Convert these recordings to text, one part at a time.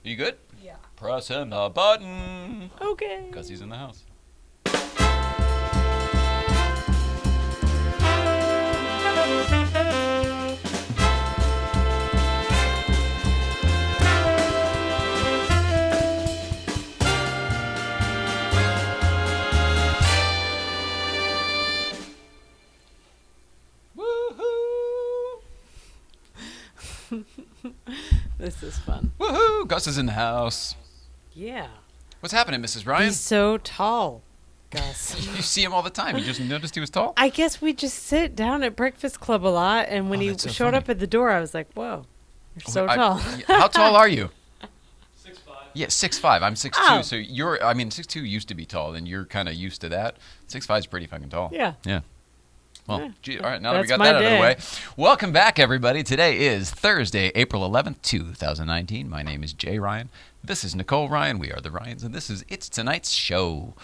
You good? Yeah. Pressing the button. Okay. Because he's in the house. This is fun. Woohoo! Gus is in the house. Yeah. What's happening, Mrs. Ryan? He's so tall, Gus. You see him all the time. You just noticed he was tall? I guess we just sit down at Breakfast Club a lot, and when he that's so showed funny. up at the door, I was like, whoa, you're so tall. How tall are you? 6'5". Yeah, 6'5". I'm 6'2". Oh. So you're, 6'2" used to be tall, and you're kind of used to that. 6'5" is pretty fucking tall. Yeah. Yeah. Well, Yeah. gee, all right, now that we That's got that my out of the day. way. Welcome back, everybody. Today is Thursday, April 11th, 2019. My name is Jay Ryan. This is Nicole Ryan. We are the Ryans, and this is It's Tonight's Show.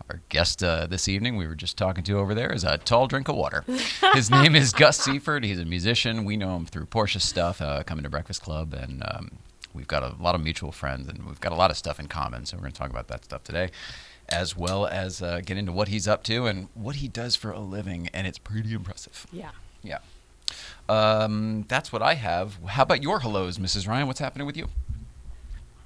Our guest this evening, we were just talking to over there, is a tall drink of water. His name is Gus Seyffert. He's a musician. We know him through Porsche stuff, coming to Breakfast Club, and we've got a lot of mutual friends, and we've got a lot of stuff in common, so we're going to talk about that stuff today, as well as get into what he's up to and what he does for a living, and it's pretty impressive. Yeah. Yeah. That's what I have. How about your hellos, Mrs. Ryan? What's happening with you?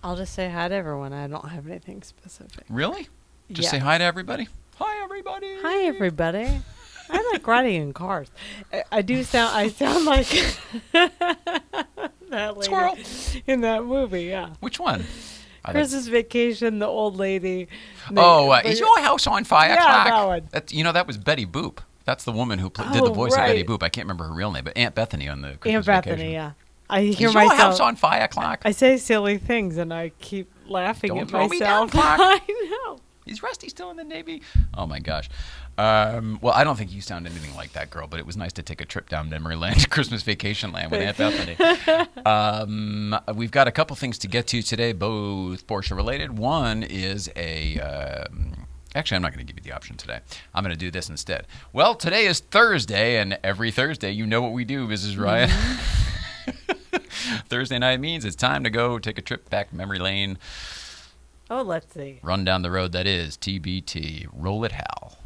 I'll just say hi to everyone. I don't have anything specific. Really? Just Yeah. say hi to everybody? Hi, everybody. Hi, everybody. I like riding in cars. I sound like that lady Squirrel. in that movie, yeah. Which one? Christmas Vacation, the old lady. Is your house on fire? Yeah, Clark? that one. That was Betty Boop. That's the woman who did the voice of Betty right. Boop. I can't remember her real name, but Aunt Bethany on the Christmas Aunt Vacation. Bethany, yeah. I Is hear your myself. house on fire, Clark? I say silly things and I keep laughing Don't at throw me myself. down, Clark. I know. Is Rusty still in the Navy? Oh, my gosh. Well, I don't think you sound anything like that girl, but it was nice to take a trip down memory lane to Christmas Vacation Land with Aunt Bethany. We've got a couple things to get to today, both Porsche related. One is actually, I'm not going to give you the option today. I'm going to do this instead. Well, today is Thursday, and every Thursday, you know what we do, Mrs. Ryan. Thursday night means it's time to go take a trip back memory lane. Oh, let's see. Run down the road that is TBT. Roll it, Hal.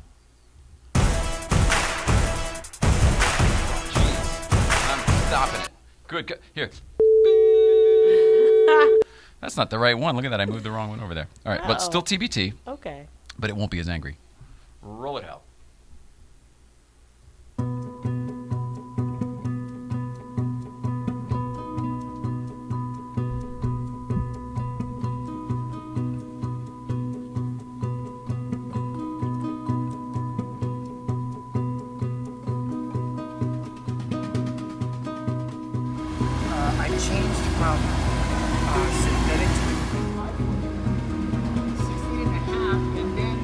Jeez, I'm stopping it. Good. Here. That's not the right one. Look at that. I moved the wrong one over there. All right, but still TBT, Okay. but it won't be as angry. Roll it, Hal. I changed from synthetic to 16 and a half, and then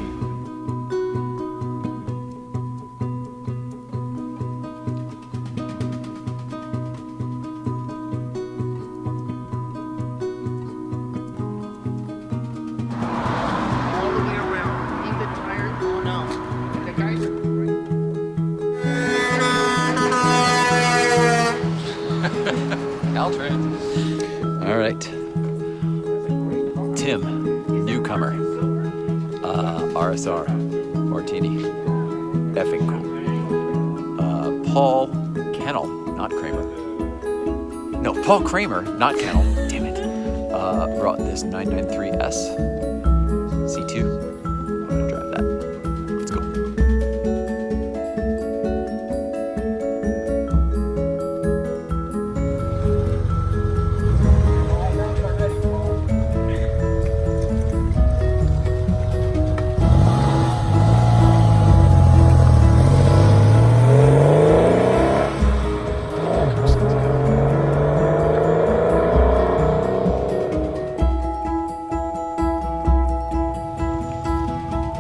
all the way around in the tire. Oh no, the guys are great. Caltrans. All right. Tim, newcomer. RSR. Martini. Effing cool. Paul Kennel, not Kramer. No, Paul Kramer, not Kennel. Damn it. Brought this 993S C2. I'm going to drive that. Let's go.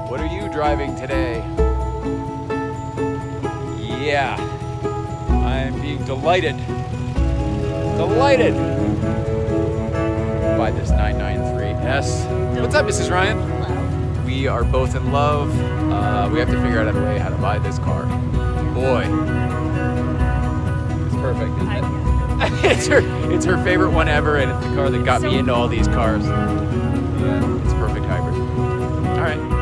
What are you driving today? Yeah, I'm being delighted by this 993S. What's up, Mrs. Ryan? Hello. We are both in love. We have to figure out a way how to buy this car. Boy, it's perfect, isn't it? It's her favorite one ever, and it's the car that got me into all these cars. Yeah, it's a perfect hybrid. All right.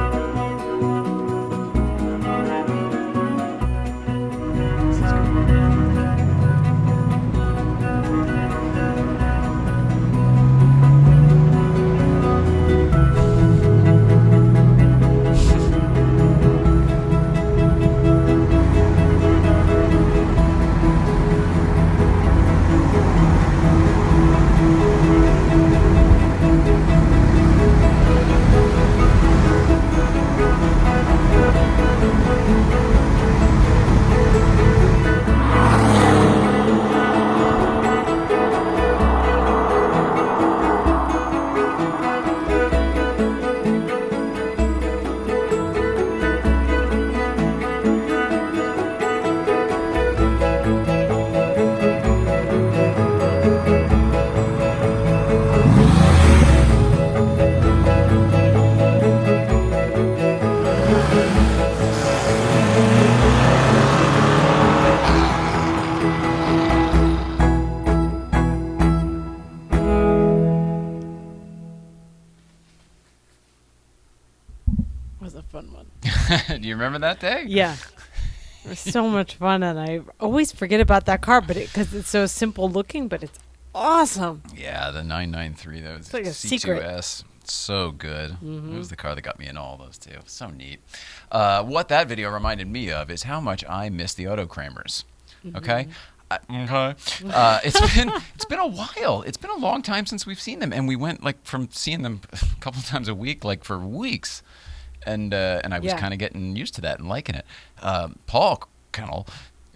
Was a fun one. Do you remember that day? Yeah. It was so much fun, and I always forget about that car, but because it's so simple looking, but it's awesome. Yeah, the 993. That was It's like a C2S. secret. So good. It was the car that got me in all those too. So neat. What that video reminded me of is how much I miss the auto cramers. Okay. It's been a while. It's been a long time since we've seen them, and we went like from seeing them a couple times a week, like for weeks, and I was kind of getting used to that and liking it. Paul Kennel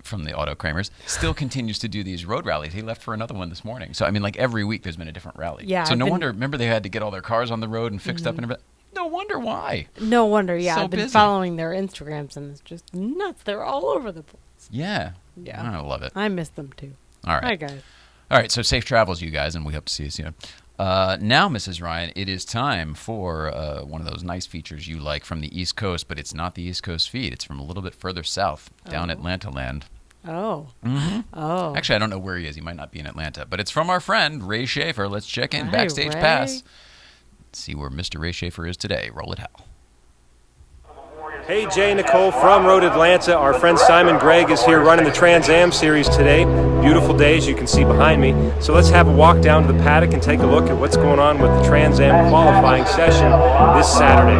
from the Auto Kramers still continues to do these road rallies. He left for another one this morning. So I mean, like every week there's been a different rally. Yeah. So no wonder. Remember they had to get all their cars on the road and fixed up and everything. No wonder why. No wonder. Yeah, So I've been busy. following their Instagrams, and it's just nuts. They're all over the place. Yeah. Yeah. I love it. I miss them too. All right. Hi guys. All right, so safe travels, you guys, and we hope to see you soon. Now, Mrs. Ryan, it is time for one of those nice features you like from the East Coast, but it's not the East Coast feed. It's from a little bit further south, down Atlanta land. Oh. Mm-hmm. Oh. Actually, I don't know where he is. He might not be in Atlanta, but it's from our friend, Ray Shaffer. Let's check in. Hi, Backstage Ray. Pass. Let's see where Mr. Ray Shaffer is today. Roll it, Hal. Hey, Jay and Nicole from Road Atlanta. Our friend Simon Gregg is here running the Trans Am series today. Beautiful day, as you can see behind me. So let's have a walk down to the paddock and take a look at what's going on with the Trans Am qualifying session this Saturday.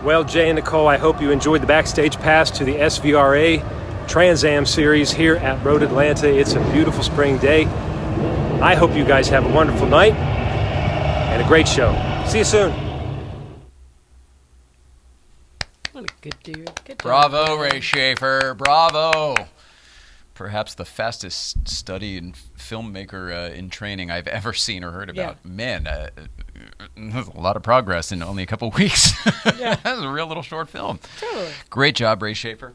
Well, Jay and Nicole, I hope you enjoyed the backstage pass to the SVRA Trans Am series here at Road Atlanta. It's a beautiful spring day. I hope you guys have a wonderful night and a great show. See you soon. What a Good dude. Good job. Bravo, Ray Shaffer. Bravo. Perhaps the fastest study and filmmaker in training I've ever seen or heard about. Yeah. Man, there's a lot of progress in only a couple weeks. Yeah. That's a real little short film. Totally. Great job, Ray Shaffer.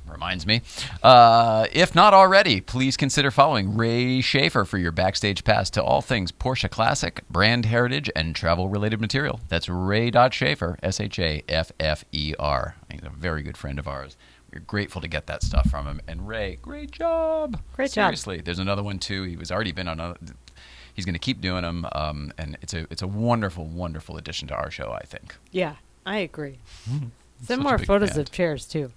Reminds me. If not already, please consider following Ray Shaffer for your backstage pass to all things Porsche Classic, brand heritage, and travel-related material. That's Ray.Shaffer, S-H-A-F-F-E-R. He's a very good friend of ours. We're grateful to get that stuff from him. And Ray, great job. Great job. Seriously, there's another one too. He's already been on he's going to keep doing them, and it's a wonderful, wonderful addition to our show, I think. Yeah, I agree. Send Such a more big photos fan. of chairs, too.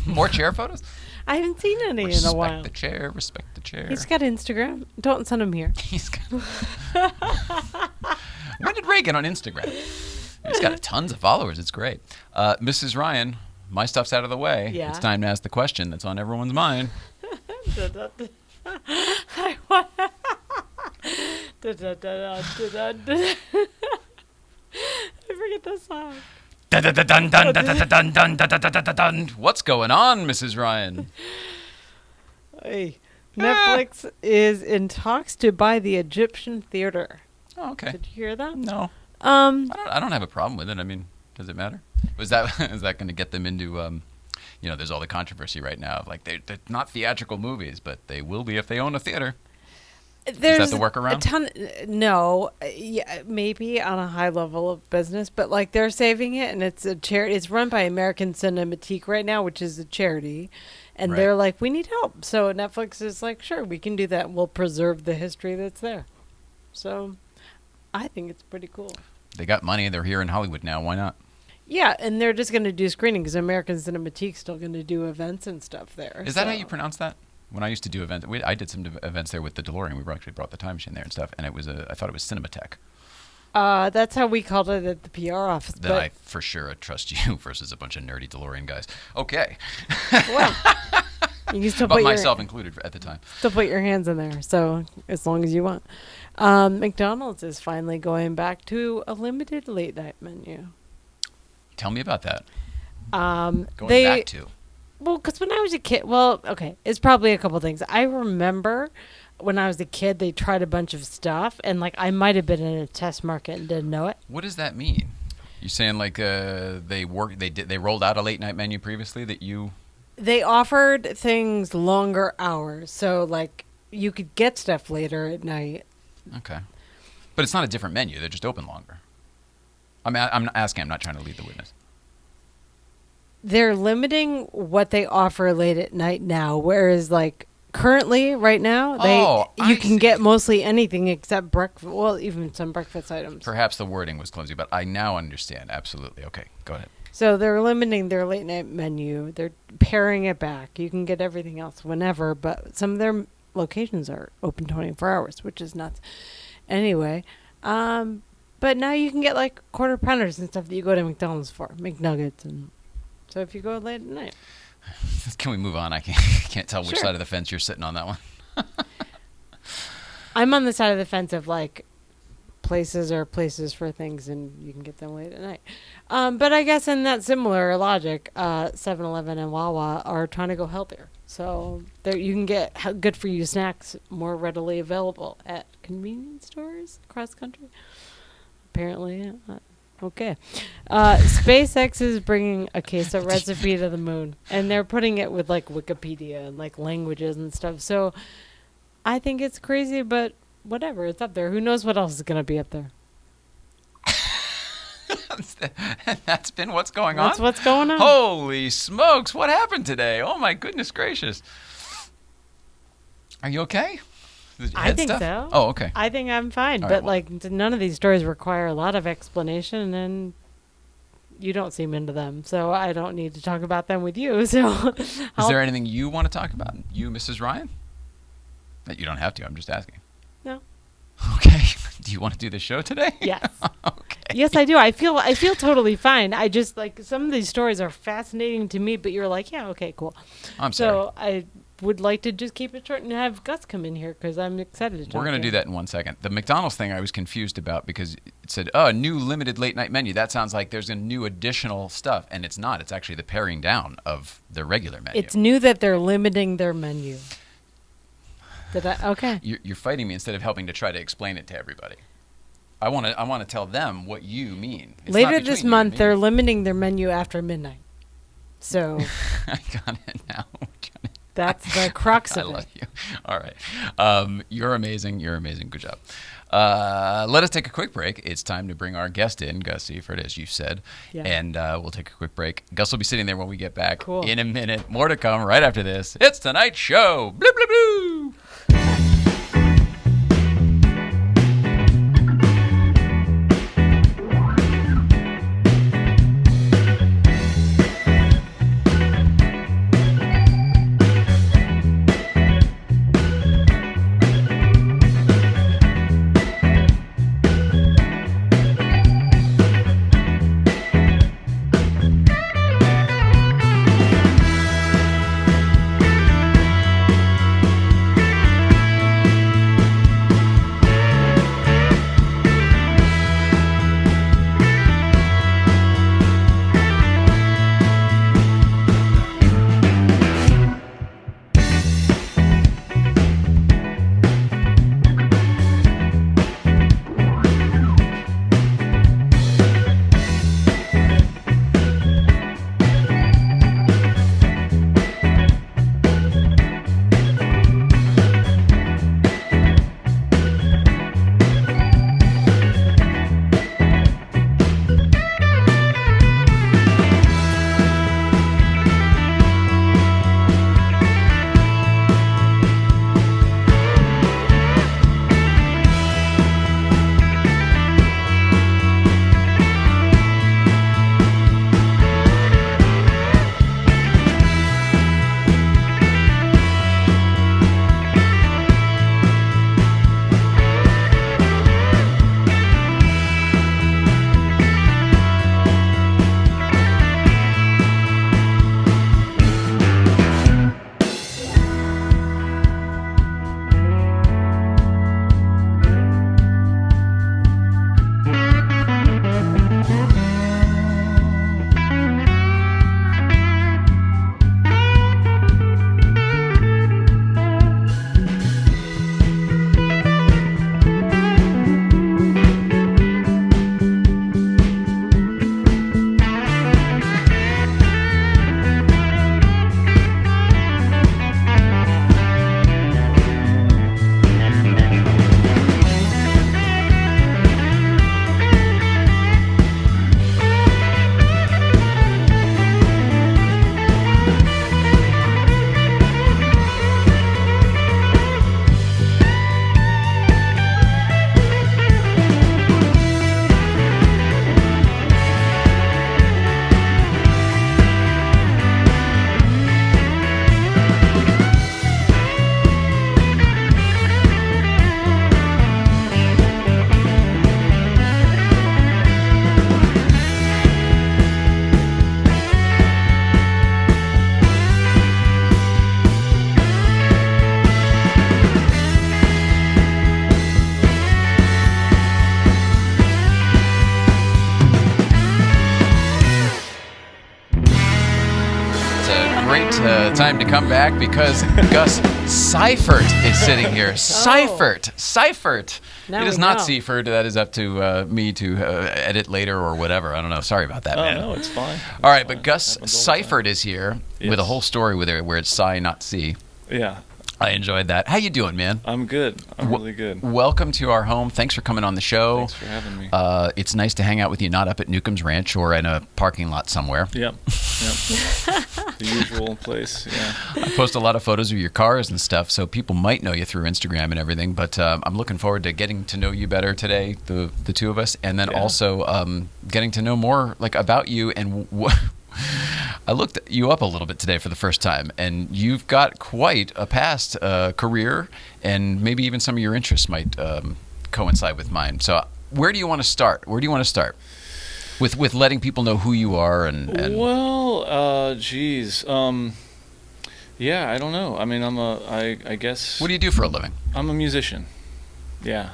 More chair photos? I haven't seen any in a Respect while. the chair, respect the chair. He's got Instagram. Don't send him here. He's got When did Ray get on Instagram? He's got tons of followers. It's great. Mrs. Ryan, my stuff's out of the way. Yeah. It's time to ask the question that's on everyone's mind. I forget the song. Dun, dun, dun, dun, dun, dun, dun, dun, dun, dun, dun, dun, dun. What's going on, Mrs. Ryan? Hey, Netflix is in talks to buy the Egyptian theater. Oh, okay. Did you hear that? No, Um, I don't have a problem with it. I mean, does it matter? Is that going to get them into there's all the controversy right now of like they're not theatrical movies, but they will be if they own a theater. there's the workaround? a ton. No, yeah, maybe on a high level of business, but like they're saving it, and it's a charity. It's run by American Cinematique right now, which is a charity, and Right. they're like, we need help. So Netflix is like, sure, we can do that. We'll preserve the history that's there. So, I think it's pretty cool. They got money. They're here in Hollywood now. Why not? Yeah, and they're just going to do screenings. American Cinematique's still going to do events and stuff there. Is that how so- you pronounce that? When I used to do events, I did some events there with the DeLorean. We actually brought the time machine there and stuff, and it was I thought it was Cinematech. That's how we called it at the PR office. Then but I for sure trust you versus a bunch of nerdy DeLorean guys. Okay, well, you can still but put myself included at the time. still put your hands in there. So as long as you want. McDonald's is finally going back to a limited late night menu. Tell me about that. Going Going back to. Well, because when I was a kid, okay, it's probably a couple things. I remember when I was a kid, they tried a bunch of stuff, and like I might have been in a test market and didn't know it. What does that mean? You saying like they rolled out a late night menu previously that you? They offered things longer hours, so like you could get stuff later at night. Okay, but it's not a different menu. They're just open longer. I mean, I'm not asking. I'm not trying to lead the witness. They're limiting what they offer late at night now, whereas like currently, right now, you can get mostly anything except breakfast. Well, even some breakfast items. Perhaps the wording was clumsy, but I now understand. Absolutely. Okay, go ahead. So they're limiting their late night menu. They're paring it back. You can get everything else whenever, but some of their locations are open 24 hours, which is nuts. Anyway, but now you can get like quarter pounders and stuff that you go to McDonald's for, McNuggets, and so if you go late at night. Can we move on? I can't tell which Sure. side of the fence you're sitting on that one. I'm on the side of the fence of like places are places for things and you can get them late at night. But I guess in that similar logic, 7-Eleven and Wawa are trying to go healthier. So there you can get good for you snacks more readily available at convenience stores across the country. Apparently, okay. SpaceX is bringing a queso recipe to the moon, and they're putting it with like Wikipedia and like languages and stuff. So I think it's crazy, but whatever, it's up there. Who knows what else is going to be up there? That's been what's going on? That's what's going on. Holy smokes, what happened today? Oh my goodness gracious. Are you okay? I Head think stuff? so. Oh, okay. I think I'm fine, All but right, well. like none of these stories require a lot of explanation, and you don't seem into them, so I don't need to talk about them with you. So, Is there anything you want to talk about? You, Mrs. Ryan? You don't have to. I'm just asking. No. Okay. Do you want to do the show today? Yes. Okay. Yes, I do. I feel totally fine. I just like some of these stories are fascinating to me, but you're like, yeah, okay, cool. I'm sorry. So would like to just keep it short and have Gus come in here because I'm excited to talk. We're going to do that in 1 second. The McDonald's thing I was confused about because it said, "Oh, new limited late night menu." That sounds like there's a new additional stuff, and it's not. It's actually the paring down of the regular menu. It's new that they're limiting their menu. Okay. You're fighting me instead of helping to try to explain it to everybody. I want to tell them what you mean. It's Later not this between you month, and they're me. limiting their menu after midnight. So I got it now. that's the crux I of love it. you. All right. You're amazing. You're amazing. Good job. Let us take a quick break. It's time to bring our guest in, Gus Seifert, as you said. Yeah. And we'll take a quick break. Gus will be sitting there when we get back Cool. in a minute. More to come right after this. It's tonight's show. Blue, blue, blue. Time to come back because Gus Seifert is sitting here. Seifert. Now It is we not know. Seifert. That is up to me to edit later or whatever. I don't know. Sorry about that, Oh, man. no, it's fine. All right, It's but fine. Gus Happens all the time. Seifert is here with a Yes. whole story with it where it's Psy, not C. Yeah, I enjoyed that. How you doing, man? I'm good. I'm really good. Welcome to our home. Thanks for coming on the show. Thanks for having me. It's nice to hang out with you, not up at Newcomb's Ranch or in a parking lot somewhere. Yep. The usual place, yeah. I post a lot of photos of your cars and stuff, so people might know you through Instagram and everything. But I'm looking forward to getting to know you better today, the two of us, and then Yeah. also getting to know more like about you. And I looked you up a little bit today for the first time, and you've got quite a past career, and maybe even some of your interests might coincide with mine. So where do you want to start? With letting people know who you are and Well, geez. Yeah, I don't know. I mean, I guess What do you do for a living? I'm a musician. Yeah,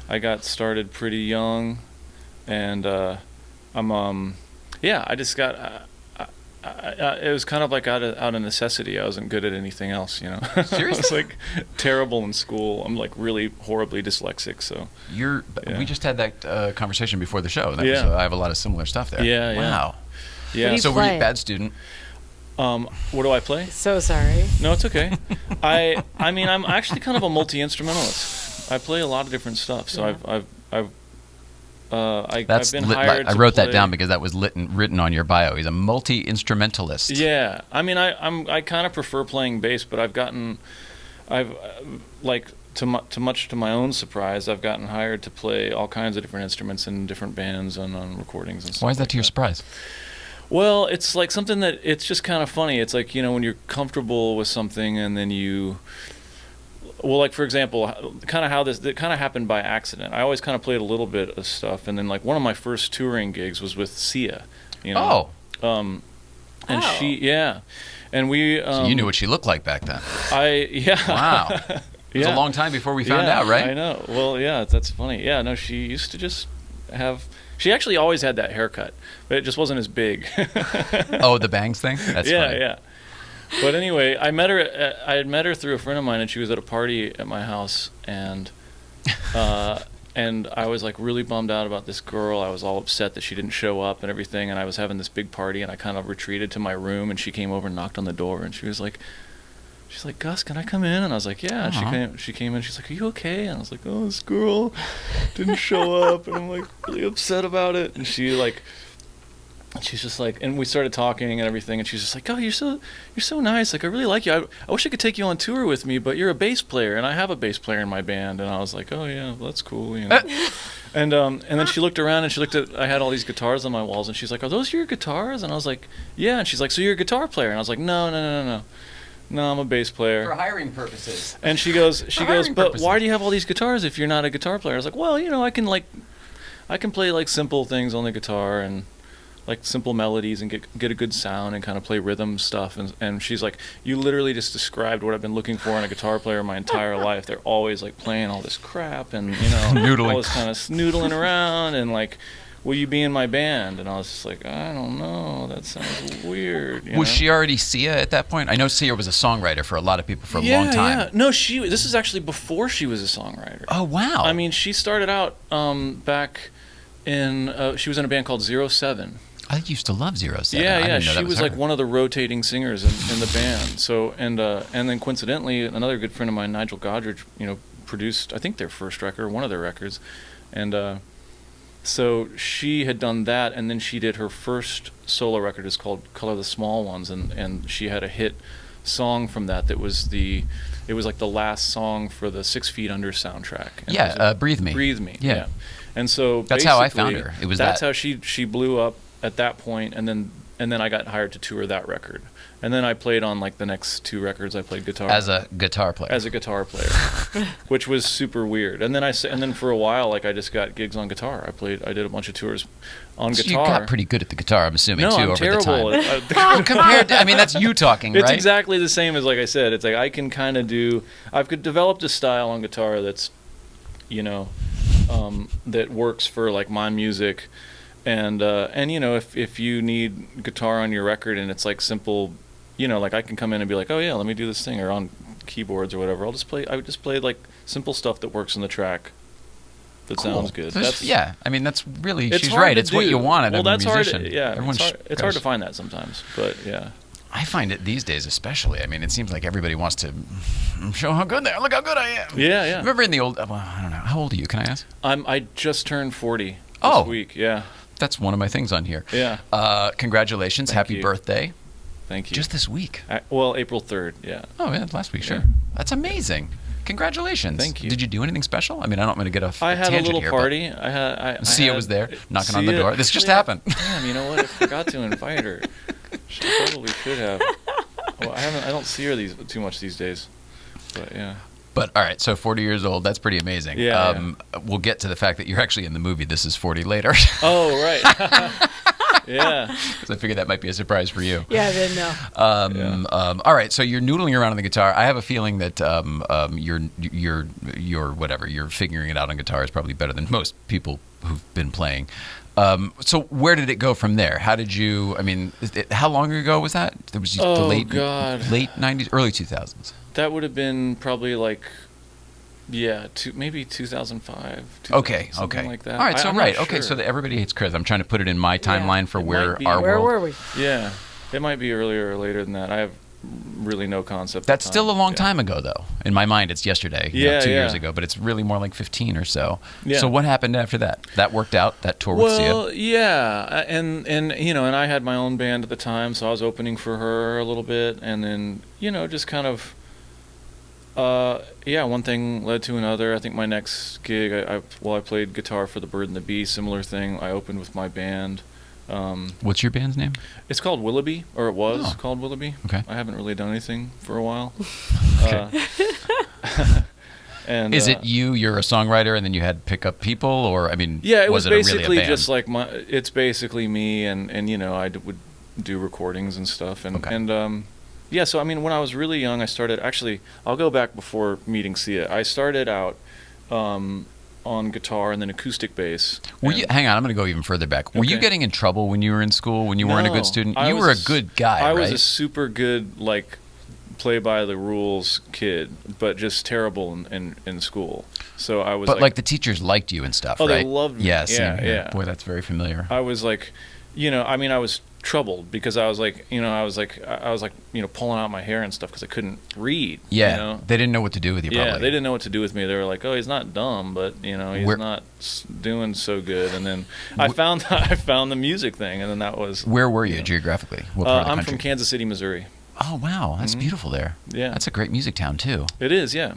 I got started pretty young, and yeah, I just got. It was kind of like out of necessity. I wasn't good at anything else, you know. Seriously? I was like terrible in school. I'm like really horribly dyslexic. So You're. Yeah. We just had that conversation before the show. That Yeah. was, I have a lot of similar stuff there. Yeah, yeah. Wow. yeah. do you So were you play? a bad student? What do I play? So sorry. No, it's okay. I mean, I'm actually kind of a multi-instrumentalist. I play a lot of different stuff. So Yeah. I've been hired. I to wrote that play- down because that was written on your bio. He's a multi-instrumentalist. Yeah, I mean, I kind of prefer playing bass, but like to much to my own surprise, I've gotten hired to play all kinds of different instruments in different bands and on recordings and stuff. Why is that like to your surprise? Well, it's like something that it's just kind of funny. It's like, you know, when you're comfortable with something and then well, like for example, kind of how that kind of happened by accident. I always kind of played a little bit of stuff, and then like one of my first touring gigs was with Sia, you know. Oh, And Oh. yeah, and we. so you knew what she looked like back then. Yeah. Wow. It was a Yeah. long time before we found Yeah, out, right? I know. Well, yeah, that's funny. Yeah, no, she used to just have. She actually always had that haircut, but it just wasn't as big. Oh, the bangs thing? That's yeah, funny. yeah. But anyway, I met her. I had met her through a friend of mine, and she was at a party at my house, and I was like really bummed out about this girl. I was all upset that she didn't show up and everything. And I was having this big party, and I kind of retreated to my room, and she came over and knocked on the door, and she's like, Gus, can I come in? And I was like, yeah. And she came in. She's like, are you okay? And I was like, oh, this girl didn't show up, and I'm like really upset about it. And she's just like, and we started talking and everything, and she's just like, oh, you're so nice. Like, I really like you. I wish I could take you on tour with me, but you're a bass player, and I have a bass player in my band. And I was like, oh yeah, well, that's cool, you know. And then she looked around and she looked at, I had all these guitars on my walls, and she's like, are those your guitars? And I was like, yeah. And she's like, so you're a guitar player? And I was like, no, I'm a bass player. For hiring purposes. And she goes, hiring but purposes. why do you have all these guitars if you're not a guitar player? I was like, well, you know, I can play like simple things on the guitar and like simple melodies and get a good sound and kind of play rhythm stuff. And she's like, you literally just described what I've been looking for in a guitar player my entire life. They're always like playing all this crap and, you know, Noodling. all this kind of snoodling around and like, will you be in my band? And I was just like, I don't know. That sounds weird. You Was know? she already Sia at that point? I know Sia was a songwriter for a lot of people for a long time. Yeah. No, this is actually before she was a songwriter. Oh, wow. I mean, she started out back in, she was in a band called 07. I used to love 07. Yeah, I didn't know she that was her. like one of the rotating singers in the band. So and then coincidentally, another good friend of mine, Nigel Godrich, you know, produced I think their first record, one of their records, and so she had done that, and then she did her first solo record. It's called Color the Small Ones, and she had a hit song from that was like the last song for the 6 Feet Under soundtrack. And it was Yeah, Breathe Me. Breathe Me. Yeah. And so That's how I found basically, her. It was that's that. how she blew up at that point, and then I got hired to tour that record, and then I played on like the next 2 records. I played guitar As a guitar player. as a guitar player, which was super weird. And then for a while, like I just got gigs on guitar. I did a bunch of tours on So guitar. you got pretty good at the guitar, I'm assuming, no, too, I'm over terrible. the time. At, Compared to, I mean, that's you talking, it's right? exactly the same as like I said. It's like I can kind of I've developed a style on guitar that's, you know, that works for like my music, and you know, if you need guitar on your record and it's like simple, you know, like I can come in and be like, oh yeah, let me do this thing, or on keyboards or whatever. I would just play like simple stuff that works in the track. That Cool. sounds good. Yeah, I mean, that's really, It's she's hard right. to It's what do. you want out of a that's musician. hard. Yeah, Everyone it's hard to goes- find that sometimes, but yeah. I find it these days especially. I mean, it seems like everybody wants to show how good they are. Look how good I am. Yeah, yeah. Remember in the old, well, I don't know. How old are you? Can I ask? I just turned 40 this Oh. week. Yeah, That's one of my things on here. yeah. Congratulations. Thank Happy you. birthday. Thank you. Just this week. Well, April 3rd. Yeah. Oh, yeah, last week, sure. Yeah. That's amazing. Congratulations. Thank you. Did you do anything special? I mean, I'm not going to get off I had a tangent little here, but party. I Sia had- was there, knocking on the Sia- door. This just actually, happened. Damn, you know what? I forgot to invite her. She probably should have. Well, I don't see her too much these days. But yeah. But all right, so 40 years old, that's pretty amazing. Yeah, We'll get to the fact that you're actually in the movie This Is 40 later. Oh right. Yeah. 'Cause I figured that might be a surprise for you. Yeah, I didn't know. All right, so you're noodling around on the guitar. I have a feeling that you're figuring it out on guitar is probably better than most people who've been playing. So where did it go from there? How did you? I mean, how long ago was that? It was the late 90s, early 2000s. That would have been probably like, maybe 2005. Okay, something like that. All right, so I'm not right, okay, sure. so Everybody Hates Chris. I'm trying to put it in my timeline for It where might be. our Where world. were we? Yeah, it might be earlier or later than that. I have really no concept. That's of still a time. long time ago, though. In my mind, it's yesterday, 2 years ago, but it's really more like 15 or so. Yeah. So what happened after that? That worked out, that tour with Sia? Well, yeah, and and I had my own band at the time, so I was opening for her a little bit, and then just kind of, one thing led to another. I think my next gig, I played guitar for the Bird and the Bee, similar thing. I opened with my band. What's your band's name? It's called Willoughby, or it was Oh. called Willoughby. Okay. I haven't really done anything for a while. Okay. And Is it you're a songwriter, and then you had to pick up people, or I mean, yeah, it was it really basically a band? just like it's basically me, and would do recordings and stuff, and Okay. yeah. So I mean, when I was really young, I started. Actually, I'll go back before meeting Sia. I started out on guitar and then acoustic bass. Were you? Hang on, I'm going to go even further back. Were you Okay. getting in trouble when you were in school? When you weren't a No, good student? I You was were a good guy, I right? was a super good play by the rules kid, but just terrible in school. So I was But like the teachers liked you and stuff, Oh, right? they loved me. Yeah, same Yeah, here. yeah. Boy, that's very familiar. I was like, I mean, I was troubled because I was like, pulling out my hair and stuff because I couldn't read. Yeah, they didn't know what to do with you. Yeah, Probably. they didn't know what to do with me. They were like, "Oh, he's not dumb, but he's Where- not doing so good." And then I found the music thing, and then that was. Where were you geographically? What part of the I'm country? from Kansas City, Missouri. Oh wow, that's beautiful there. Yeah. That's a great music town too. It is, yeah.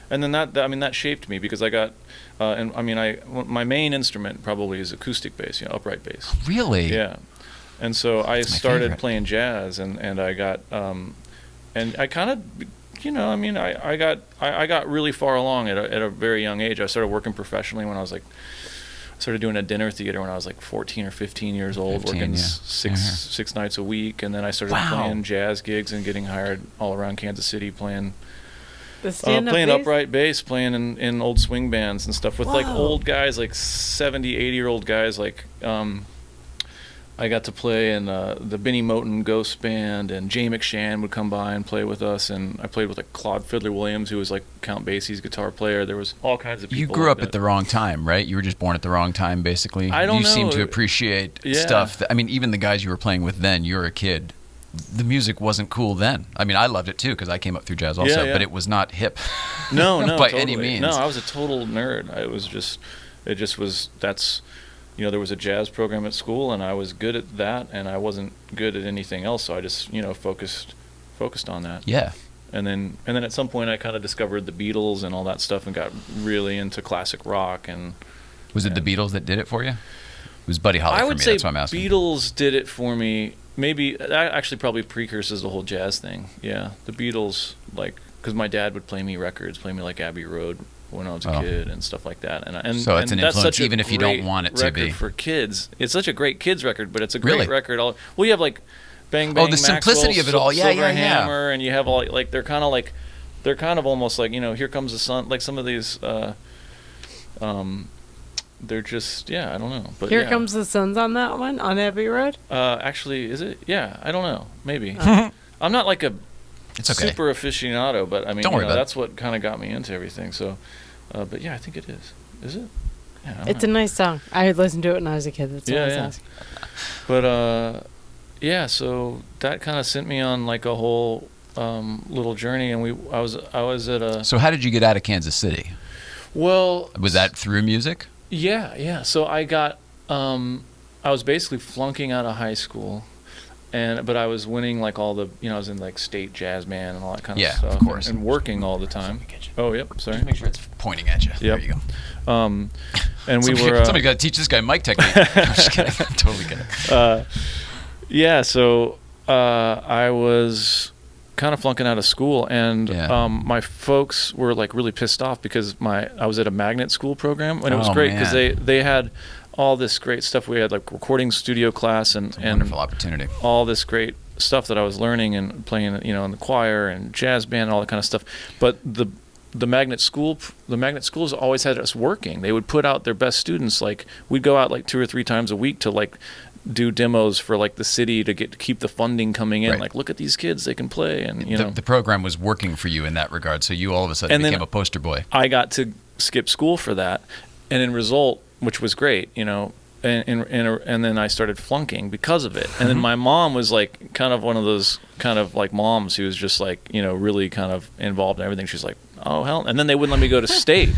And then that shaped me because I got, my main instrument probably is acoustic bass, upright bass. Really? Yeah. And so I my started favorite. playing jazz, and I got, and I kind of, I got really far along at a very young age. I started working professionally when I was started doing a dinner theater when I was like 14 or 15 years old, 15, working yeah. six nights a week, and then I started Wow. playing jazz gigs and getting hired all around Kansas City playing. The stand-up Playing bass? upright bass, playing in old swing bands and stuff with like Whoa. old guys, like 70, 80-year-old guys. I got to play in the Benny Moten Ghost Band, and Jay McShann would come by and play with us. And I played with like Claude Fiddler Williams, who was like Count Basie's guitar player. There was all kinds of people. You grew like up that. at the wrong time, right? You were just born at the wrong time, basically. I don't You seem know. to appreciate Yeah. stuff. That, I mean, even the guys you were playing with then, you're a kid. The music wasn't cool then. I mean, I loved it too because I came up through jazz also, Yeah. but it was not hip. No, by totally. any means. No, I was a total nerd. It just was. That's, there was a jazz program at school, and I was good at that, and I wasn't good at anything else. So I just, focused on that. Yeah. And then at some point I kind of discovered the Beatles and all that stuff and got really into classic rock. And Was it the Beatles that did it for you? It was Buddy Holly I for would me. say That's what I'm asking. Beatles did it for me. Maybe that actually probably precursors the whole jazz thing. Yeah, the Beatles, because my dad would play me records, play me like Abbey Road when I was a Oh. kid and stuff like that. And So it's an that's influence such a even if you don't great want it to record be. for kids. It's such a great kids record, but it's a great Really? record. Well, you have like Bang Bang, the simplicity Maxwell, of it all. Yeah, Silver yeah, yeah. Hammer, and you have all they're kind of almost like Here Comes the Sun. Like some of these, they're just I don't know. But Here yeah. Comes the Sun's on that one, on Abbey Road? Actually, is it? Yeah, I don't know. Maybe. I'm not like a It's okay. super aficionado, but I mean, Don't worry about it. that's what kind of got me into everything. So, but yeah, I think it is. Is it? Yeah, I don't It's a know. nice song. I listened to it when I was a kid. That's what I was Yeah. asking. But yeah, so that kind of sent me on like a whole little journey, and I was at a So how did you get out of Kansas City? well. Was that through music? Yeah. So I got, I was basically flunking out of high school, but I was winning like all the, I was in like state jazz band and all that kind of Yeah, stuff. of course. And working all the time. Oh, yep. Sorry. Make sure it's pointing at you. There you go. And we were. Somebody got to teach this guy mic technique. I'm just kidding. I'm totally kidding. Yeah. So I was kind of flunking out of school, and Yeah. my folks were like really pissed off because I was at a magnet school program, and it was Oh, great because man. they had all this great stuff. We had like recording studio class and Wonderful opportunity. all this great stuff that I was learning and playing, in the choir and jazz band and all that kind of stuff. But the magnet schools always had us working. They would put out their best students. Like we'd go out like 2 or 3 times a week to like do demos for like the city to keep the funding coming in. Right. Like, look at these kids, they can play. And The program was working for you in that regard, so you all of a sudden became a poster boy. I got to skip school for that, and in result, which was great, and then I started flunking because of it. And then my mom was like kind of one of those kind of like moms who was just like, really kind of involved in everything. She's like, oh hell, and then they wouldn't let me go to state.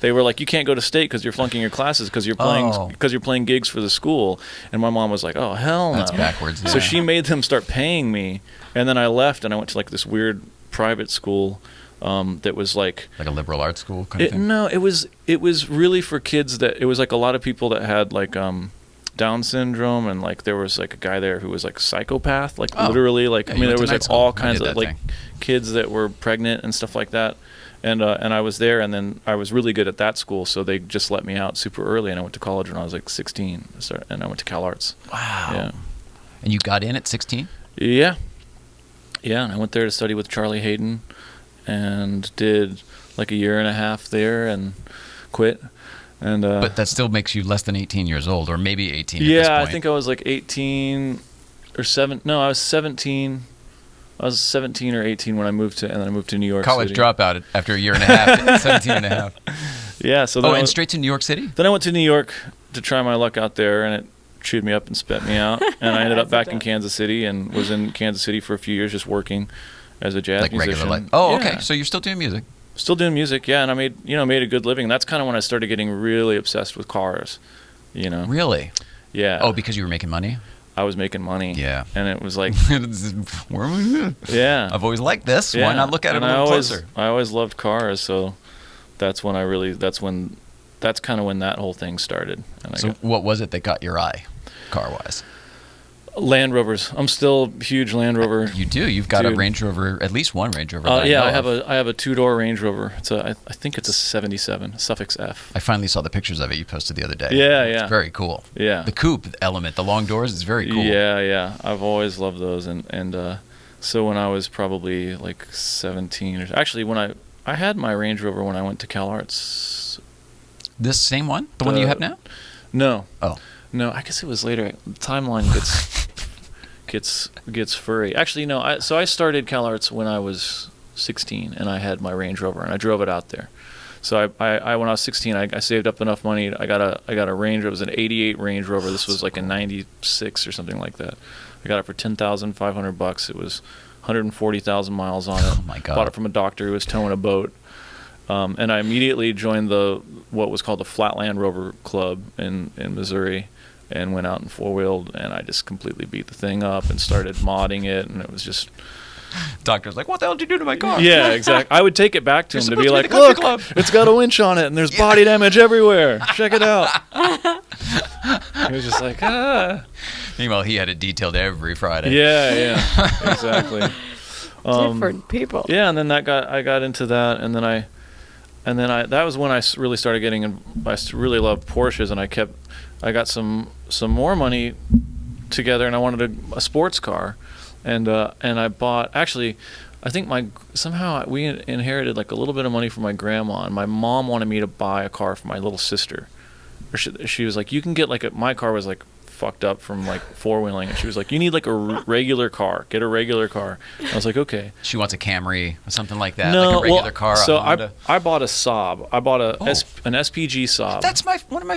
They were like, you can't go to state because you're flunking your classes because you're playing gigs for the school. And my mom was like, oh hell no. That's backwards. Yeah. So she made them start paying me, and then I left and I went to like this weird private school that was like a liberal arts school kind of thing? No, it was really for kids it was like a lot of people that had like Down syndrome, and like there was like a guy there who was like psychopath, like literally, like yeah, there was like all school. kinds of like kids that were pregnant and stuff like that. And I was there, and then I was really good at that school, so they just let me out super early, and I went to college when I was like 16, and I went to Cal Arts. Wow. Yeah. And you got in at 16? Yeah. Yeah, and I went there to study with Charlie Hayden, and did like a year and a half there, and quit. And but that still makes you less than 18 years old, or maybe 18 at this yeah, point. I think I was like 18 or 7. No, I was 17. I was 17 or 18 when I moved to New York College City. dropout after a year and a half, 17 and a half. Yeah. So then and straight to New York City? Then I went to New York to try my luck out there, and it chewed me up and spit me out. And I ended up back in Kansas City, and was in Kansas City for a few years just working as a jazz musician. Regular life. Oh, Yeah. okay. So you're still doing music? Still doing music, yeah. And I made a good living. That's kind of when I started getting really obsessed with cars. Really? Yeah. Oh, because you were making money? I was making money. Yeah. And it was like, Where am I? yeah. I've always liked this. Yeah. Why not look at it And a little closer? I always loved cars, so that's kind of when that whole thing started. And So what was it that got your eye, car-wise? Land Rovers. I'm still a huge Land Rover. You do. You've got a Dude. Range Rover, at least one Range Rover. Yeah, I have a 2-door Range Rover. I think it's a 77 Suffix F. I finally saw the pictures of it you posted the other day. Yeah, yeah. It's very cool. Yeah. The coupe element, the long doors, is very cool. Yeah, yeah. I've always loved those, and so when I was probably like 17, actually when I had my Range Rover when I went to Cal Arts. This same one, the one that you have now? No. Oh. No, I guess it was later. The timeline gets furry. Actually, no. So I started Cal Arts when I was 16, and I had my Range Rover, and I drove it out there. So I when I was 16, I saved up enough money. I got a Range Rover. It was an '88 Range Rover. This was like a '96 or something like that. I got it for $10,500. It was 140,000 miles on it. Oh my God! Bought it from a doctor who was towing a boat. And I immediately joined what was called the Flatland Rover Club in Missouri, and went out and four-wheeled, and I just completely beat the thing up and started modding it, and it was just... Doctor's like, what the hell did you do to my car? Yeah, exactly. I would take it back to him to be like, country look, club." it's got a winch on it, and there's body damage everywhere. Check it out. He was just like, ah. Meanwhile, he had it detailed every Friday. Yeah, exactly. Different people. Yeah, and then I got into that, and then that was when I really started getting I really loved Porsches, and I got some more money together, and I wanted a sports car, and I bought, actually, I think somehow we inherited like a little bit of money from my grandma, and my mom wanted me to buy a car for my little sister. Or she was like, you can get my car was like fucked up from like four-wheeling, and she was like, you need like a regular car, get a regular car. And I was like, okay. She wants a Camry or something like that, No, like a regular car. So a Honda. I bought a Saab. I bought an SPG Saab. That's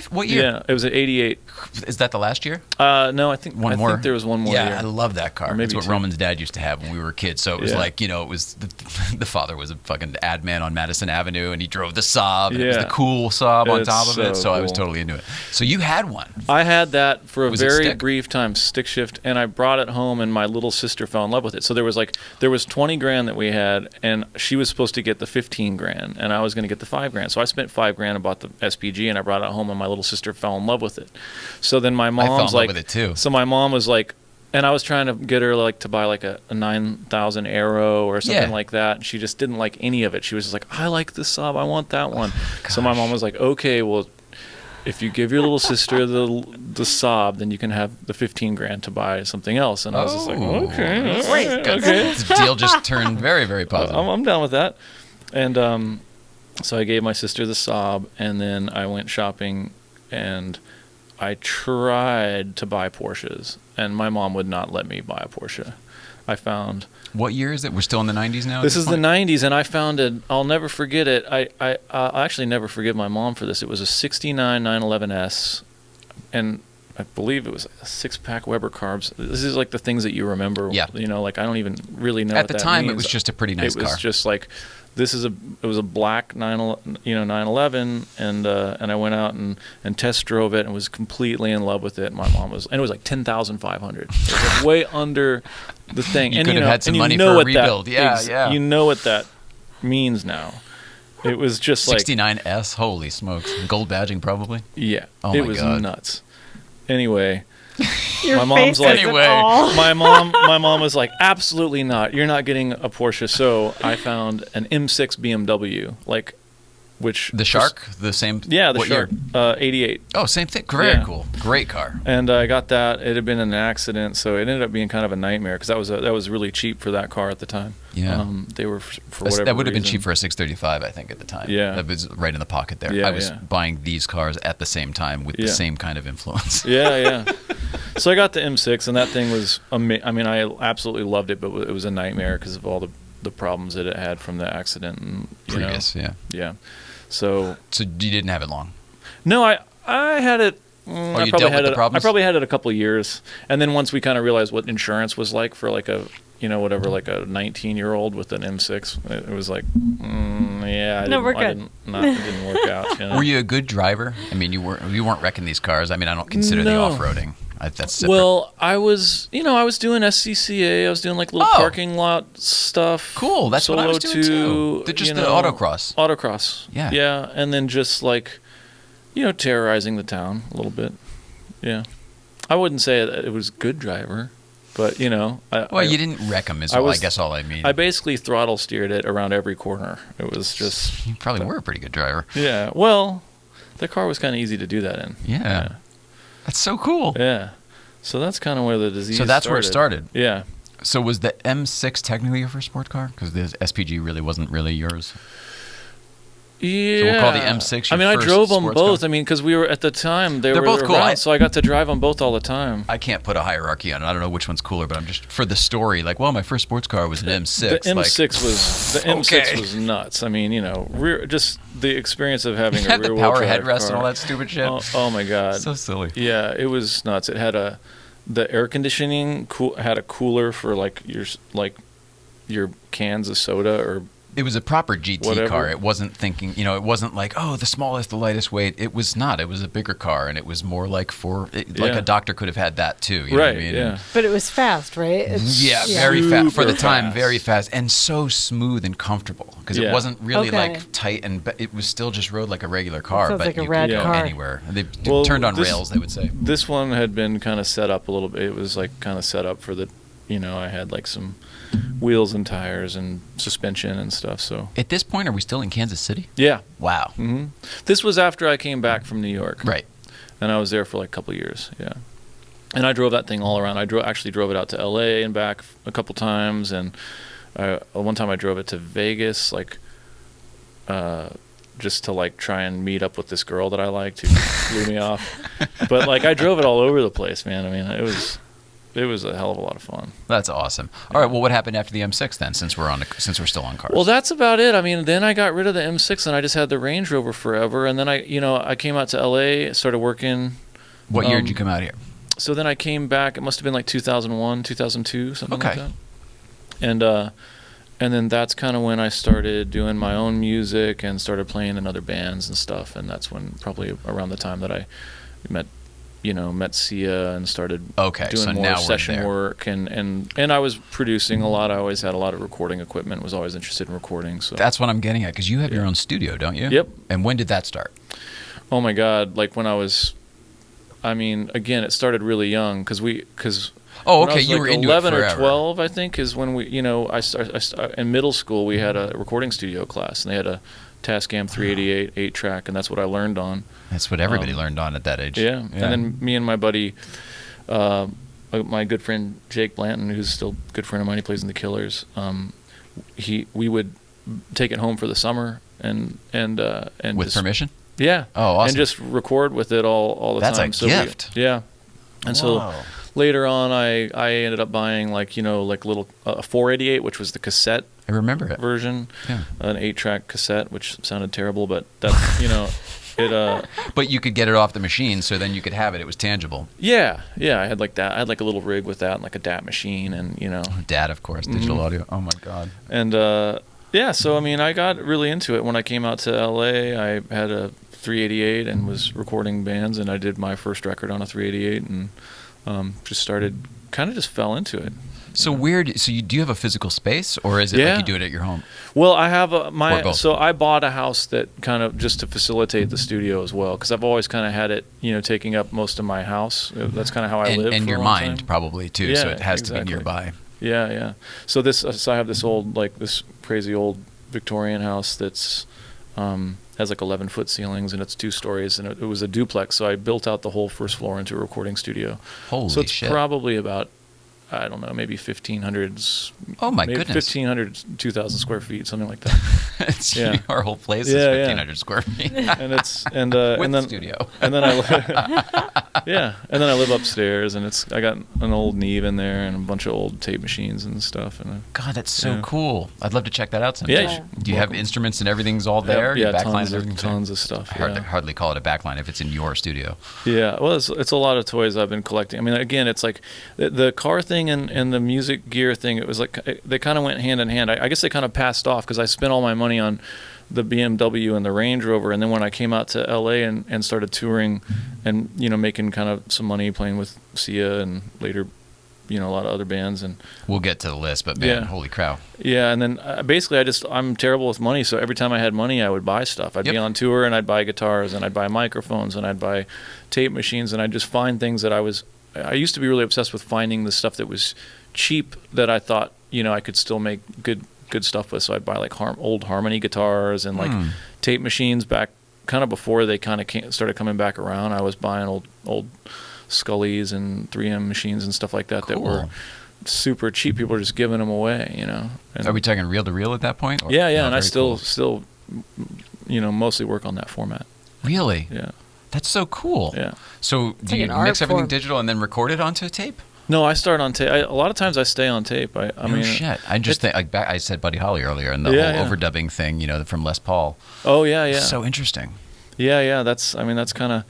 what year? Yeah, it was an '88. Is that the last year? No, I think One more. think there was one more Yeah, year. I love that car. Or maybe It's what two. Roman's dad used to have when we were kids. So it was Yeah. like, it was the father was a fucking ad man on Madison Avenue, and he drove the Saab. And it was Yeah. the cool Saab on It's top of it. so So I was cool. totally into it. So you had one. I had that for a Was it very stick? brief time, stick shift, and I brought it home, and my little sister fell in love with it. So there was 20 grand that we had, and she was supposed to get the 15 grand, and I was going to get the 5 grand. So I spent 5 grand and bought the SPG, and I brought it home, and my little sister fell in love with it. So then my fell in mom's love like, with it too. So my mom was like, and I was trying to get her like to buy like a 9,000 Aero or something Yeah. like that. And she just didn't like any of it. She was just like, I like this Saab, I want that one. So my mom was like, okay, well, if you give your little sister the Saab, then you can have the 15 grand to buy something else. And I was just like, okay, all right, okay. The deal just turned very, very positive. I'm down with that. And so I gave my sister the Saab, and then I went shopping, and I tried to buy Porsches, and my mom would not let me buy a Porsche. I found... What year is it? We're still in the 90s now? This is the 90s, and I found it. I'll never forget it. I'll actually never forgive my mom for this. It was a 69 911S, and I believe it was a 6-pack Weber carbs. This is like the things that you remember. Yeah. You know, like I don't even really know At what the that time, means. it was just a pretty nice car. It was just like... It was a black 911, and I went out and test drove it and was completely in love with it. My mom was, and it was like 10,500. It was like way under the thing. You and could have had some money for a rebuild. Yeah. You know what that means now. It was just 69S, holy smokes. Gold badging probably. Yeah. Oh it my was God. nuts. Anyway. Your My mom's face like, says it all. my mom was like, absolutely not. You're not getting a Porsche. So I found an M6 BMW, The Shark, the same. Yeah, the what Shark, year? 88. Oh, same thing. Very Yeah. cool. Great car. And I got that. It had been in an accident, so it ended up being kind of a nightmare because that was really cheap for that car at the time. Yeah. They were for whatever That would have been reason. cheap for a 635, I think, at the time. Yeah. That was right in the pocket there. Yeah, I was yeah. buying these cars at the same time with the Yeah. same kind of influence. Yeah. So I got the M6, and that thing was I mean, I absolutely loved it, but it was a nightmare because of all the problems that it had from the accident. And, Previous, yeah. Yeah. So you didn't have it long. no, I had it. Oh, you dealt with the problems? I probably had it a couple of years, and then once we kind of realized what insurance was like for like a like a 19-year-old with an M6, it was like, yeah, it didn't work out. You know? Were you a good driver? I mean, you weren't wrecking these cars. I mean, I don't consider the No. off-roading. That's separate. Well, I was doing SCCA. I was doing like little parking lot stuff. Cool. That's what I was doing too. Just the autocross. Autocross. Yeah. Yeah, and then just like, terrorizing the town a little bit. Yeah. I wouldn't say it was good driver, but you didn't wreck them is I guess all I mean. I basically throttle steered it around every corner. It was just... You probably were a pretty good driver. Yeah. Well, the car was kind of easy to do that in. Yeah. That's so cool. Yeah. So that's kind of where the disease So that's where it started. Yeah. So was the M6 technically your first sport car? Because the SPG really wasn't really yours. Yeah. So we'll call the M6 your I first drove them sports both. car? I mean, because we were at the time, They're were both cool. around, so I got to drive them both all the time. I can't put a hierarchy on it. I don't know which one's cooler, but I'm just for the story. Like, well, my first sports car was an M6. The M6 was nuts. I mean, just the experience of having You a had the rear-wheel power drive headrest car. and all that stupid shit. Oh my God. So silly. Yeah, it was nuts. It had the air conditioning had a cooler for your cans of soda or It was a proper GT whatever. car. It wasn't thinking, it wasn't like, oh, the smallest, the lightest weight. It was not. It was a bigger car, and it was more like like a doctor could have had that too. You know what I mean? Yeah. But it was fast, right? Yeah, very fast for the Super time. fast. Very fast and so smooth and comfortable because it Yeah. wasn't really Okay. like tight it was still just rode like a regular car, sounds but like a you rad could go car. anywhere. They Well, turned on this- rails, they would say. This one had been kind of set up a little bit. It was like kind of set up for I had like some wheels and tires and suspension and stuff. So At this point, are we still in Kansas City? yeah. Wow. hmm This was after I came back from New York. Right. And I was there for like a couple of years. Yeah. And I drove that thing all around. I actually drove it out to LA and back a couple times. And one time I drove it to Vegas, just to like try and meet up with this girl that I liked who blew me off. But like I drove it all over the place, man. I mean, it was a hell of a lot of fun. That's awesome. All right. Well, what happened after the M6 then? Since we're still on cars. Well, that's about it. I mean, then I got rid of the M6 and I just had the Range Rover forever. And then I came out to LA, started working. What year did you come out here? So then I came back. It must have been like 2001, 2002, something like Okay. that. And then that's kind of when I started doing my own music and started playing in other bands and stuff. And that's when probably around the time that I met Sia and started Okay, doing so more now we're session there. work and I was producing a lot. I always had a lot of recording equipment. Was always interested in recording. So That's what I'm getting at because you have your own studio, don't you? Yep. And when did that start? Oh my God! Like when I was, again, it started really young because Oh, when I okay, was you like were into it 11 or forever. 12, I think, is when we, in middle school we had a recording studio class, and they had a Tascam 388 8-track, and that's what I learned on. That's what everybody learned on at that age. Yeah. And then me and my buddy, my good friend Jake Blanton, who's still a good friend of mine, he plays in the Killers. We would take it home for the summer and With just, permission? yeah. Oh, awesome. And just record with it all the That's time. a gift. Yeah. And so Whoa. later on, I ended up buying like little a 488, which was the cassette I remember it. version, Yeah. an 8-track cassette, which sounded terrible, but that's it. But you could get it off the machine, so then you could have it. It was tangible. Yeah. I had like that. I had like a little rig with that and like a DAT machine, and DAT, of course, digital audio. Oh my God. and yeah. So I mean, I got really into it when I came out to LA. I had a 388 and was recording bands, and I did my first record on a 388, and just fell into it. So weird. So do you have a physical space, or is it like you do it at your home? Well, I have Or both. so I bought a house that kind of just to facilitate the studio as well, because I've always kind of had it, taking up most of my house. That's kind of how I live. And for your a long mind time. probably too. So Yeah, it has to be exactly. nearby. Yeah. So I have this old, like this crazy old Victorian house that's has like 11-foot ceilings, and it's 2 stories, and it was a duplex. So I built out the whole first floor into a recording studio. Holy so it's shit. probably about, I don't know, maybe 1,500. Oh my maybe goodness. 1,500, 2,000 square feet, something like that. Yeah. Our whole place is Yeah, yeah. 1,500 square feet. And it's With and the then studio. and then I live upstairs, and I got an old Neve in there and a bunch of old tape machines and stuff, and God, that's so Yeah. cool. I'd love to check that out sometime. Yeah, you should- Do you have instruments and everything's all there? Your yeah, backline and everything's there? tons of stuff. I Yeah. hardly call it a backline if it's in your studio. Yeah, well, it's a lot of toys I've been collecting. I mean, again, it's like the car thing and the music gear thing. It was like they kind of went hand in hand. I guess they kind of passed off because I spent all my money on the BMW and the Range Rover, and then when I came out to LA and started touring, and making kind of some money playing with Sia and later, a lot of other bands, and We'll get to the list, but man, Yeah. holy cow. yeah, and then basically I'm terrible with money, so every time I had money, I would buy stuff. I'd Yep. be on tour, and I'd buy guitars, and I'd buy microphones, and I'd buy tape machines, and I'd just find things that I used to be really obsessed with finding the stuff that was cheap that I thought, I could still make good stuff with. So I'd buy like old Harmony guitars and like tape machines back kind of before they kind of started coming back around. I was buying old Scullies and 3M machines and stuff like that that were Cool. super cheap. People were just giving them away, And Are we talking reel to reel at that point? Or- yeah, Oh, and I very still cool. mostly work on that format. Really? Yeah. That's so cool. Yeah. So do like you an art mix everything form. digital and then record it onto a tape? No, I start on tape. A lot of times I stay on tape. I No mean, shit. I just think, like I said Buddy Holly earlier, and the Yeah, whole yeah. overdubbing thing, from Les Paul. oh yeah. So interesting. Yeah. That's kind of.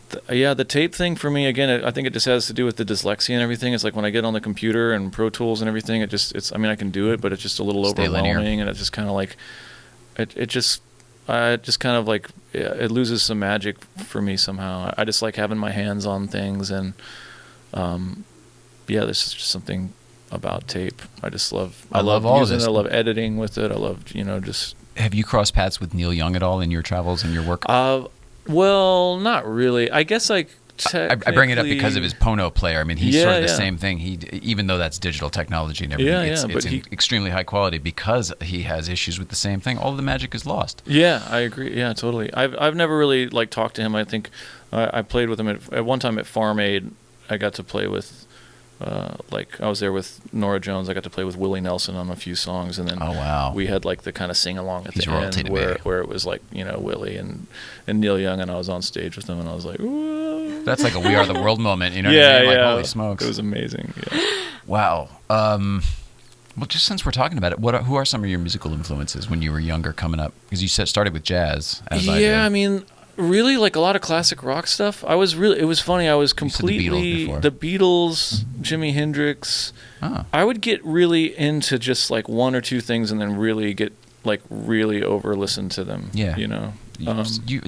The tape thing for me, again, I think it just has to do with the dyslexia and everything. It's like when I get on the computer and Pro Tools and everything, I can do it, but it's just a little Stay linear. overwhelming, and it's just kind of like, it just kind of like, it loses some magic for me somehow. I just like having my hands on things, and there's just something about tape. I just love. I love all of using this. it. I love editing with it. I love just. Have you crossed paths with Neil Young at all in your travels and your work? Well, not really. I guess I bring it up because of his Pono player. I mean, he's sort of the same thing. Even though that's digital technology and everything, it's extremely high quality because he has issues with the same thing. All of the magic is lost. Yeah, I agree. Yeah, totally. I've never really talked to him. I think I played with him at one time at Farm Aid. I got to play with I was there with Nora Jones. I got to play with Willie Nelson on a few songs, and then Oh, wow. we had like the kind of sing along at He's the royalty end to me. where it was like Willie and Neil Young, and I was on stage with them, and I was like, whoa. That's like a We Are the World moment. You know what Yeah, I mean? Like, yeah. holy smokes. It was amazing. Yeah. Wow. Well, just since we're talking about it, who are some of your musical influences when you were younger coming up? Because you started with jazz, as I did. Yeah, I mean, really, like a lot of classic rock stuff. It was funny. I was You said the Beatles completely before. the Beatles, Jimi Hendrix. Oh. I would get really into just like one or two things, and then really get like really over listen to them. Yeah.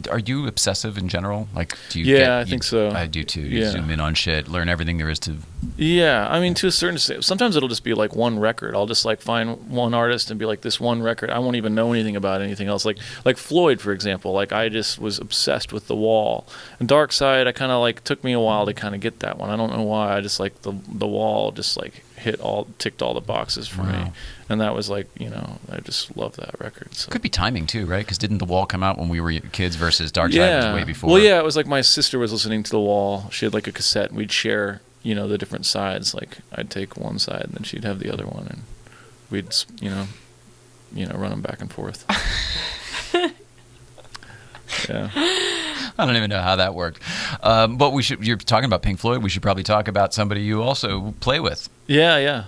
Are you obsessive in general? Like, do you? Yeah, I think so. I do too. You Yeah. zoom in on shit, learn everything there is to. Yeah, I mean, to a certain extent, sometimes it'll just be like one record. I'll just like find one artist and be like, this one record. I won't even know anything about anything else. Like Floyd, for example. Like I just was obsessed with The Wall. And Dark Side, I kind of like took me a while to kind of get that one. I don't know why. I just like the Wall just like ticked all the boxes for me. And that was like, I just love that record. So. Could be timing too, right? Because didn't The Wall come out when we were kids versus Dark Side was way before? Well, yeah, it was like my sister was listening to The Wall. She had like a cassette, and we'd share, the different sides. Like I'd take one side, and then she'd have the other one, and we'd, run them back and forth. Yeah. I don't even know how that worked. But you're talking about Pink Floyd. We should probably talk about somebody you also play with. Yeah.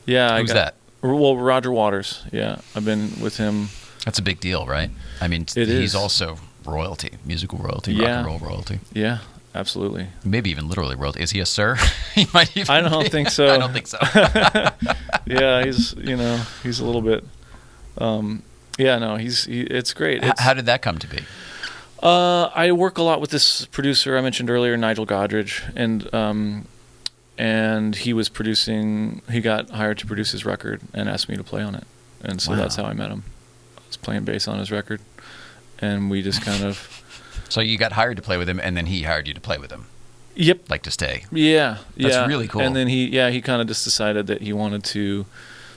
Who's that? Well, Roger Waters. Yeah, I've been with him. That's a big deal, right? I mean, he's also royalty, musical royalty, rock and roll royalty. Yeah, absolutely. Maybe even literally royalty. Is he a sir? He might even. I don't think so. I don't think so. Yeah, he's a little bit. It's great. How did that come to be? I work a lot with this producer I mentioned earlier, Nigel Godrich, and he was producing. He got hired to produce his record and asked me to play on it, and so that's how I met him. I was playing bass on his record, and we just kind of. So you got hired to play with him, and then he hired you to play with him. Yep. Like to stay. Yeah. That's really cool. And then he kind of just decided that he wanted to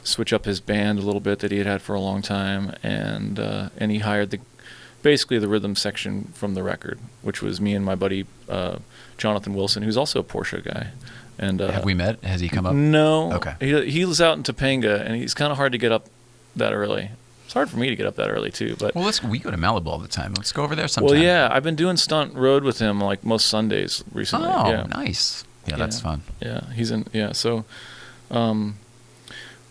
switch up his band a little bit that he had for a long time, and he hired basically the rhythm section from the record, which was me and my buddy Jonathan Wilson, who's also a Porsche guy. And have we met? Has he come up? No. Okay. He lives out in Topanga, and he's kind of hard to get up that early. It's hard for me to get up that early too. But we go to Malibu all the time. Let's go over there sometime. Well, yeah, I've been doing stunt road with him like most Sundays recently. Oh, yeah. Nice. Yeah, that's fun. Yeah, he's in. Yeah, so. And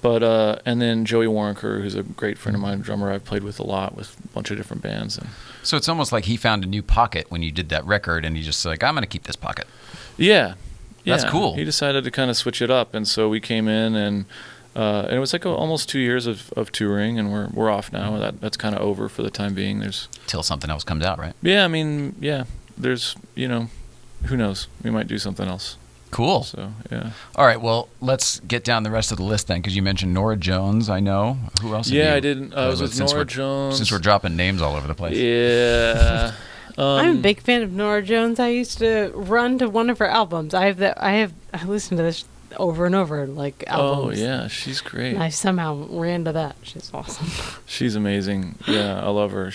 then Joey Warrenker, who's a great friend of mine, drummer I've played with a lot with a bunch of different bands. So it's almost like he found a new pocket when you did that record, and he just like, I'm going to keep this pocket. Yeah. That's cool. He decided to kind of switch it up, and so we came in, and it was like almost 2 years of touring, and we're off now. That's kind of over for the time being. Till something else comes out, right? Yeah, I mean, yeah. There's, who knows? We might do something else. Cool. So, yeah. All right, well, let's get down the rest of the list then, because you mentioned Nora Jones, I know. Who else? Yeah, I did. I was with Nora Jones. Since we're dropping names all over the place. Yeah. I'm a big fan of Nora Jones. I used to run to one of her albums. I listened to this over and over, like albums. Oh yeah, she's great. And I somehow ran to that. She's awesome. She's amazing. Yeah, I love her.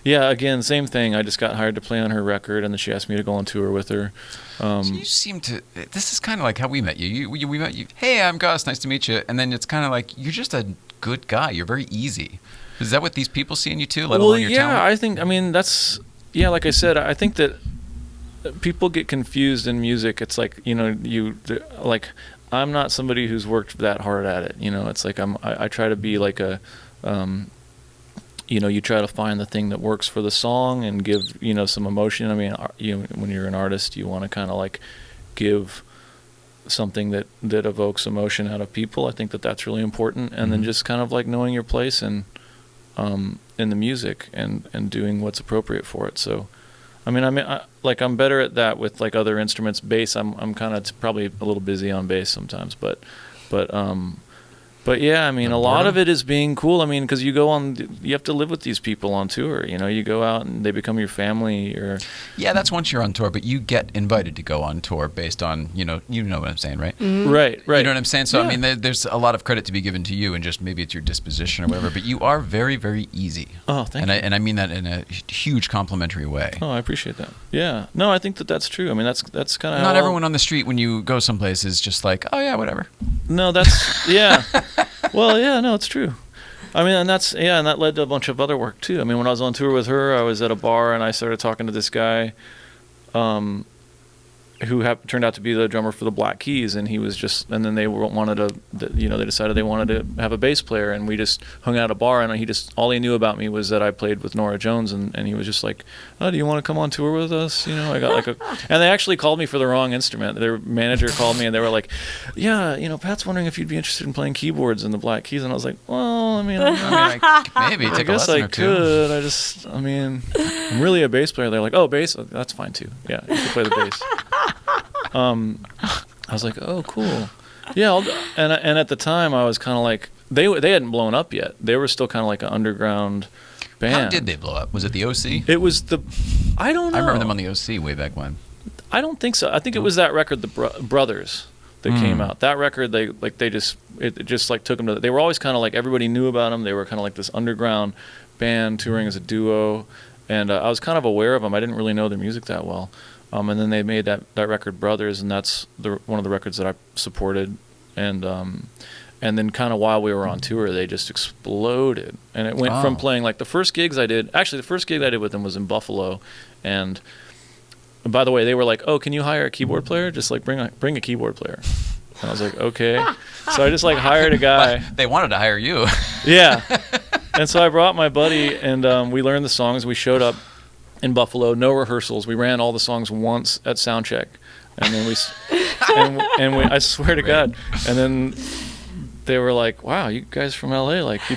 Again, same thing. I just got hired to play on her record, and then she asked me to go on tour with her. So you seem to. This is kind of like how we met you. We met you. Hey, I'm Gus. Nice to meet you. And then it's kind of like you're just a good guy. You're very easy. Is that what these people see in you too? Let alone your talent? I think. I mean, that's. Yeah, like I said, I think that people get confused in music. It's like, like I'm not somebody who's worked that hard at it. It's like I try to be like a, you try to find the thing that works for the song and give, some emotion. I mean, when you're an artist, you want to kind of like give something that evokes emotion out of people. I think that that's really important. And then just kind of like knowing your place and, in the music and doing what's appropriate for it. So, I'm better at that with like other instruments. Bass, I'm kind of probably a little busy on bass sometimes, but yeah, I mean, a lot of it is being cool. I mean, because you have to live with these people on tour. You go out and they become your family. Yeah, that's once you're on tour, but you get invited to go on tour based on you know what I'm saying, right? Mm-hmm. Right. You know what I'm saying? So I mean, there's a lot of credit to be given to you, and just maybe it's your disposition or whatever. But you are very, very easy. Oh, thank you. And I mean that in a huge complimentary way. Oh, I appreciate that. Yeah. No, I think that's true. I mean, that's kind of not everyone on the street when you go someplace is just like, oh yeah, whatever. No, that's yeah. Well, yeah, no, it's true. I mean, and that led to a bunch of other work too. I mean, when I was on tour with her, I was at a bar and I started talking to this guy, who turned out to be the drummer for the Black Keys, and he was just, and then they they decided they wanted to have a bass player, and we just hung out at a bar, and all he knew about me was that I played with Norah Jones, and he was just like, oh, do you want to come on tour with us? I got like and they actually called me for the wrong instrument. Their manager called me, and they were like, yeah, Pat's wondering if you'd be interested in playing keyboards in the Black Keys, and I was like, well, maybe I take a guess lesson I or two. could. I'm really a bass player. They're like, oh, bass? That's fine too. Yeah, you can play the bass. I was like, oh, cool. Yeah, and at the time I was kind of like, they hadn't blown up yet. They were still kind of like an underground band. How did they blow up? Was it the OC? It was I don't know. I remember them on the OC way back when. I don't think so. I think it was that record, the Brothers, that came out. That record, it just like took them to. They were always kind of like, everybody knew about them. They were kind of like this underground band touring as a duo, and I was kind of aware of them. I didn't really know their music that well. And then they made that record Brothers, and that's one of the records that I supported. And then kind of while we were on tour, they just exploded. And it went from playing like the first gig I did with them was in Buffalo. And by the way, they were like, oh, can you hire a keyboard player? Just like bring a keyboard player. And I was like, okay. So I just like hired a guy. They wanted to hire you. Yeah. And so I brought my buddy, and we learned the songs. We showed up in Buffalo, no rehearsals. We ran all the songs once at soundcheck, and then I swear to God. And then they were like, "Wow, you guys from LA, like you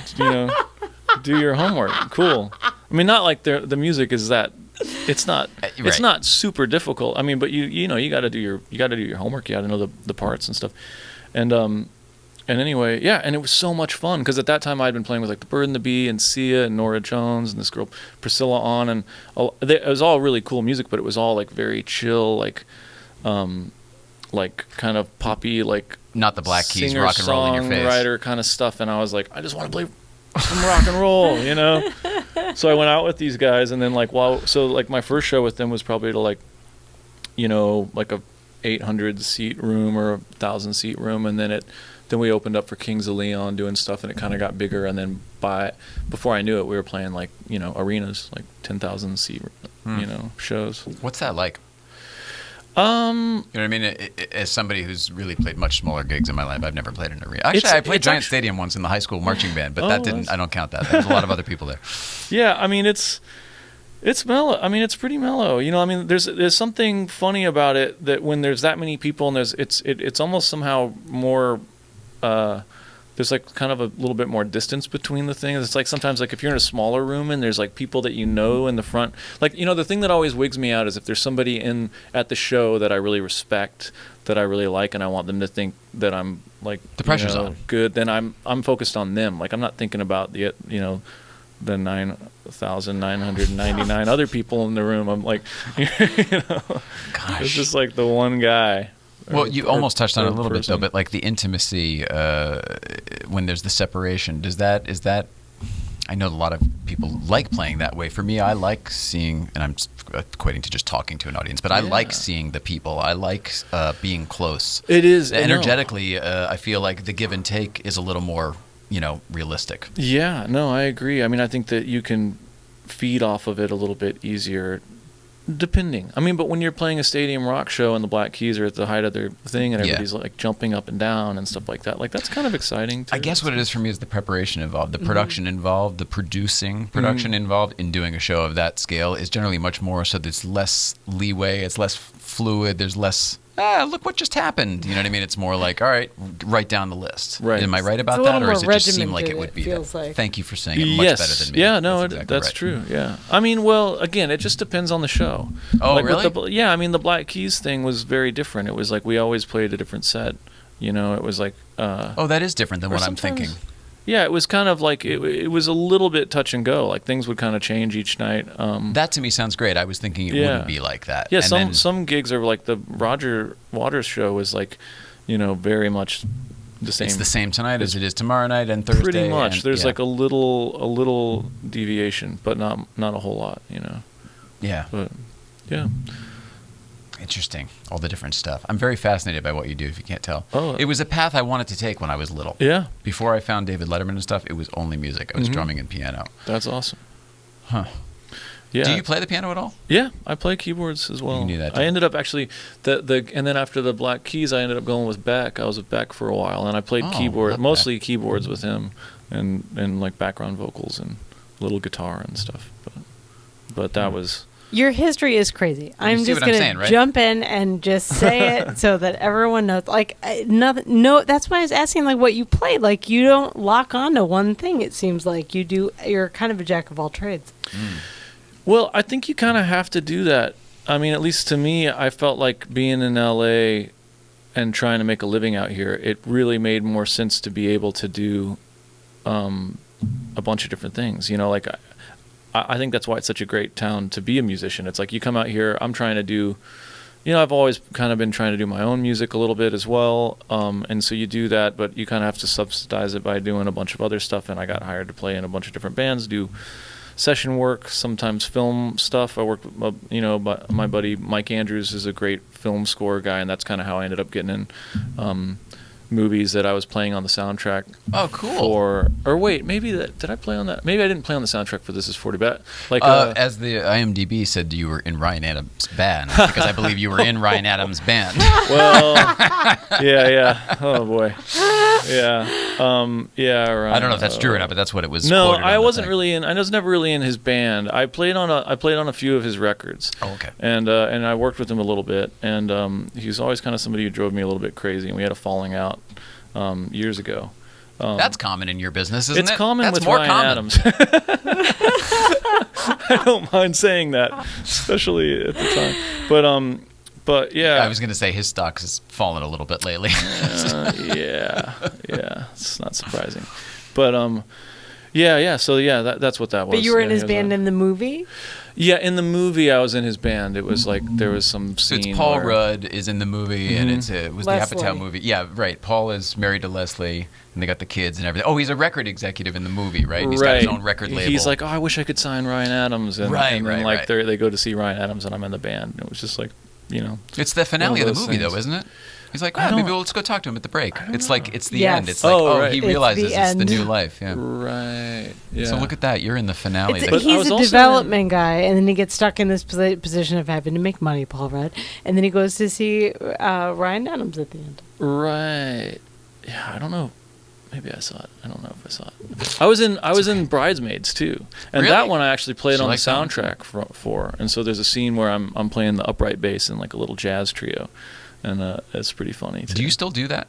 do your homework, cool." I mean, not like the music is that. It's not. It's not super difficult. I mean, but you got to do your homework. You got to know the parts and stuff, and anyway, yeah, and it was so much fun because at that time I'd been playing with like the Bird and the Bee and Sia and Norah Jones and this girl Priscilla On, and it was all really cool music, but it was all like very chill, like kind of poppy, like not the Black Keys rock and roll in your face, writer kind of stuff. And I was like, I just want to play some rock and roll, So I went out with these guys, and then like my first show with them was probably to like a 800 seat room or 1,000 seat room, and then we opened up for Kings of Leon doing stuff, and it kind of got bigger. And then before I knew it, we were playing like arenas, like 10,000 seat shows. What's that like? You know what I mean? As somebody who's really played much smaller gigs in my life, I've never played an arena. Actually, I played Giant Stadium once in the high school marching band, but I don't count that. There's a lot of other people there. Yeah, I mean it's mellow. I mean, it's pretty mellow. I mean, there's something funny about it that when there's that many people and it's almost somehow more. There's like kind of a little bit more distance between the things. It's like sometimes like if you're in a smaller room and there's like people that in the front, like the thing that always wigs me out is if there's somebody at the show that I really respect, that I really like, and I want them to think that I'm like the pressure's on good, then I'm focused on them. Like I'm not thinking about the 9,999 other people in the room. I'm like, Gosh. It's just like the one guy. Well, you almost touched on it a little bit, though, but like the intimacy, when there's the separation, is that, I know a lot of people like playing that way. For me, I like seeing, and I'm equating to just talking to an audience, but I like seeing the people. I like being close. It is. Energetically, I feel like the give and take is a little more, realistic. Yeah, no, I agree. I mean, I think that you can feed off of it a little bit easier. Depending. I mean, but when you're playing a stadium rock show and the Black Keys are at the height of their thing and everybody's like jumping up and down and stuff like that, like that's kind of exciting too. I guess what it is for me is the preparation involved, the production involved, the production involved in doing a show of that scale is generally much more, so there's less leeway, it's less fluid, there's less, look what just happened. You know what I mean? It's more like, all right, write down the list. Right. Am I right about that, or does it just seem like it would be that? Like. Thank you for saying it much better than me. Yeah, no, that's right. True. Yeah. I mean, well, again, it just depends on the show. Oh, like really? I mean, the Black Keys thing was very different. It was like we always played a different set. It was like... that is different than what I'm thinking. Yeah, it was kind of like, it was a little bit touch and go. Like things would kind of change each night. That to me sounds great. I was thinking it wouldn't be like that. Yeah, some gigs are like the Roger Waters show was like, very much the same. It's the same tonight as it is tomorrow night and Thursday. Pretty much. There's like a little deviation, but not a whole lot, Yeah. But yeah. Interesting. All the different stuff. I'm very fascinated by what you do, if you can't tell. Oh. It was a path I wanted to take when I was little. Yeah. Before I found David Letterman and stuff, it was only music. I was drumming and piano. That's awesome. Huh. Yeah. Do you play the piano at all? Yeah, I play keyboards as well. You knew that, I too. ended up actually and then after the Black Keys, I ended up going with Beck. I was with Beck for a while, and I played love mostly keyboards with him, and like background vocals and little guitar and stuff. But that was. Your history is crazy. I'm see just what I'm gonna saying, right? jump in and just say it so that everyone knows. Like, nothing. No, that's why I was asking, like, what you play. Like, you don't lock on to one thing. It seems like you do. You're kind of a jack of all trades. Well, I think you kind of have to do that. I mean, at least to me, I felt like being in LA and trying to make a living out here, it really made more sense to be able to do a bunch of different things. You know, like I think that's why it's such a great town to be a musician. It's like you come out here, I'm trying to do, you know, I've always kind of been trying to do my own music a little bit as well. And so you do that, but you kind of have to subsidize it by doing a bunch of other stuff. And I got hired to play in a bunch of different bands, do session work, sometimes film stuff. I work with, you know, my buddy Mike Andrews is a great film score guy, and that's kind of how I ended up getting in movies that I was playing on the soundtrack. Oh, cool. Or wait, maybe did I play on that? Maybe I didn't play on the soundtrack for This Is 40, but like as the IMDb said, you were in Ryan Adams' band, because I believe you were in Ryan Adams' band. well, yeah. Oh boy, yeah, yeah. Right. I don't know if that's true or not, but that's what it was. No, quoted on I the wasn't thing. really in. I was never really in his band. I played on a few of his records. Oh, okay. And I worked with him a little bit, and he was always kind of somebody who drove me a little bit crazy, and we had a falling out years ago. That's common in your business, isn't it? It's common That's with more Ryan common. Adams. I don't mind saying that, especially at the time. But yeah. I was going to say his stock has fallen a little bit lately. Yeah, it's not surprising. But yeah. So yeah, that's what that was. But you were in Yeah, his band in the movie? Yeah, in the movie I was in his band. It was like there was some So scene. it's Paul where- Rudd is in the movie, and it was the Leslie. Apatow movie. Yeah, right. Paul is married to Leslie, and they got the kids and everything. Oh, he's a record executive in the movie, right? He's got his own record label. He's like, oh, I wish I could sign Ryan Adams, and, Right, and right, then like right. they go to see Ryan Adams, and I'm in the band. And it was just like, you know, It's the finale of one the of movie, those though, isn't it? He's like, I oh, maybe don't- let's go talk to him at the break. don't It's know. like, it's the Yes. end. It's like, Oh, oh, right. he It's realizes the it's the end. new life. Yeah. right. Yeah. So look at that. You're in the finale. But I He's was a also development guy, and then he gets stuck in this position of having to make money, Paul Rudd, and then he goes to see Ryan Adams at the end. Right. Yeah, I don't know. Maybe I saw it. I don't know if I saw it. I was in Bridesmaids too, and Really? that one I actually played Did you on the like that one? soundtrack for. And so there's a scene where I'm playing the upright bass in like a little jazz trio, and it's pretty funny. Too. Do you still do that?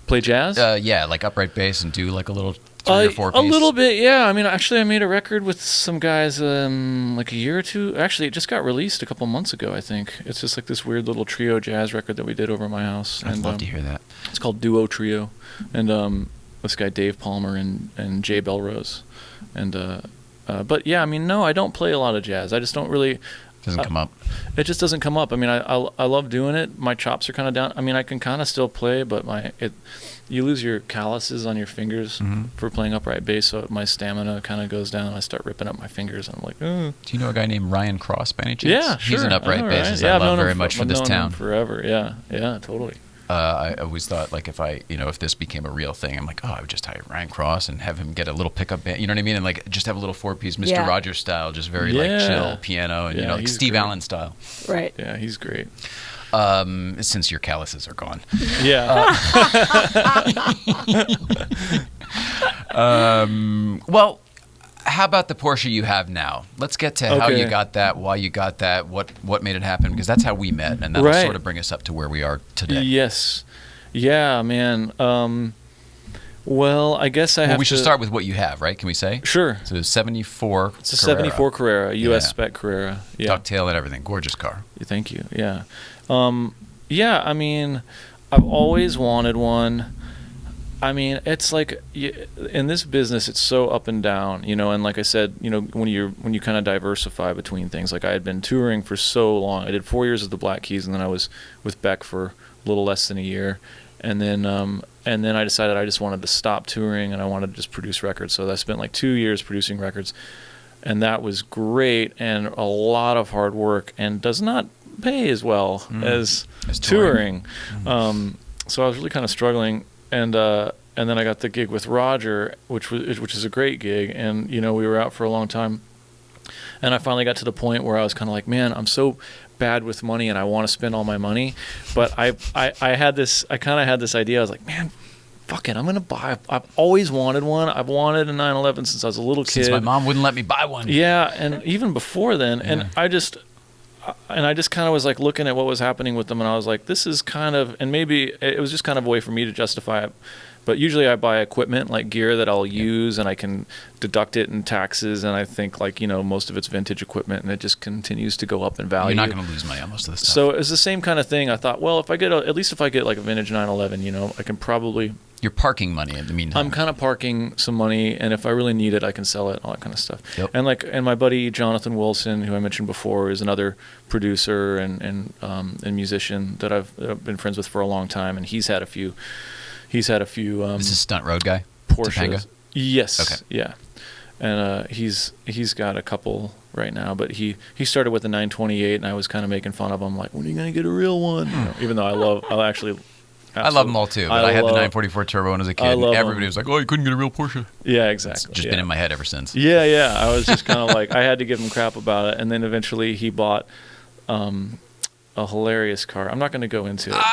play jazz? Yeah, like upright bass and do like a little 3 or 4 piece. A little bit, yeah. I mean, actually, I made a record with some guys like a year or two. Actually, it just got released a couple months ago, I think. It's just like this weird little trio jazz record that we did over my house. I'd love to hear that. It's called Duo Trio, and this guy Dave Palmer and Jay Belrose, and but yeah, I mean, no, I don't play a lot of jazz. I just don't really. Doesn't come up. It just doesn't come up. I mean, I love doing it. My chops are kind of down. I mean, I can kind of still play, but you lose your calluses on your fingers for playing upright bass, so my stamina kind of goes down. I start ripping up my fingers, and I'm like, Do you know a guy named Ryan Cross by any chance? yeah, sure. He's an upright I know, right? bassist Yeah, I I've love known him very much for I've this known him town. forever. Yeah, totally. I always thought, like, if this became a real thing, I'm like, I would just hire Ryan Cross and have him get a little pickup band, you know what I mean? And, like, just have a little 4-piece Mr. Yeah. Rogers style, just very, like, chill piano and, Yeah, like he's Steve great. Allen style. Right. Yeah, he's great. Since your calluses are gone. Yeah. Well, how about the Porsche you have now? Let's get to how Okay. you got that, why you got that, what made it happen, because that's how we met, and that'll Right. sort of bring us up to where we are today. Yes. Yeah, man. Well, I guess I have Well, we should to start with what you have, right? Can we say? Sure. So 74 It's a 74 Carrera, US Yeah. spec Carrera. Yeah. Ducktail and everything. Gorgeous car. Thank you. Yeah. Yeah, I mean, I've always wanted one. I mean, it's like in this business, it's so up and down, you know. And like I said, you know, when you kind of diversify between things, like I had been touring for so long. I did 4 years of the Black Keys, and then I was with Beck for a little less than a year, and then I decided I just wanted to stop touring and I wanted to just produce records. So I spent like 2 years producing records, and that was great and a lot of hard work and does not pay as well as touring. So I was really kind of struggling. And then I got the gig with Roger, which is a great gig, and you know we were out for a long time, And I finally got to the point where I was kind of like, man, I'm so bad with money and I want to spend all my money. But I kind of had this idea. I was like, man, fuck it, I'm going to buy. I've always wanted one. I've wanted a 911 since I was a little kid. Since my mom wouldn't let me buy one. Yeah, and even before then. And I just kind of was like looking at what was happening with them, and I was like, this is kind of, and maybe it was just kind of a way for me to justify it. But usually I buy equipment, like gear that I'll use, and I can deduct it in taxes, and I think, like, you know, most of it's vintage equipment, and it just continues to go up in value. You're not going to lose money on most of this stuff. So it's the same kind of thing. I thought, well, if I get at least if I get like a vintage 911, you know, I can probably. You're parking money in the meantime. I'm kind of parking some money, and if I really need it, I can sell it, all that kind of stuff. Yep. And my buddy Jonathan Wilson, who I mentioned before, is another producer and musician that I've been friends with for a long time, and he's had a few. This is Stunt Road guy? Porsches. Topanga? Yes. Okay. Yeah. And he's got a couple right now, but he started with the 928, and I was kind of making fun of him, like, when are you gonna get a real one? You know, even though I love them all too, but I had the 944 Turbo when I was a kid, and everybody was like, oh, you couldn't get a real Porsche. Yeah, exactly. It's just been in my head ever since. Yeah. I was just kind of like, I had to give him crap about it, and then eventually he bought a hilarious car. I'm not going to go into it,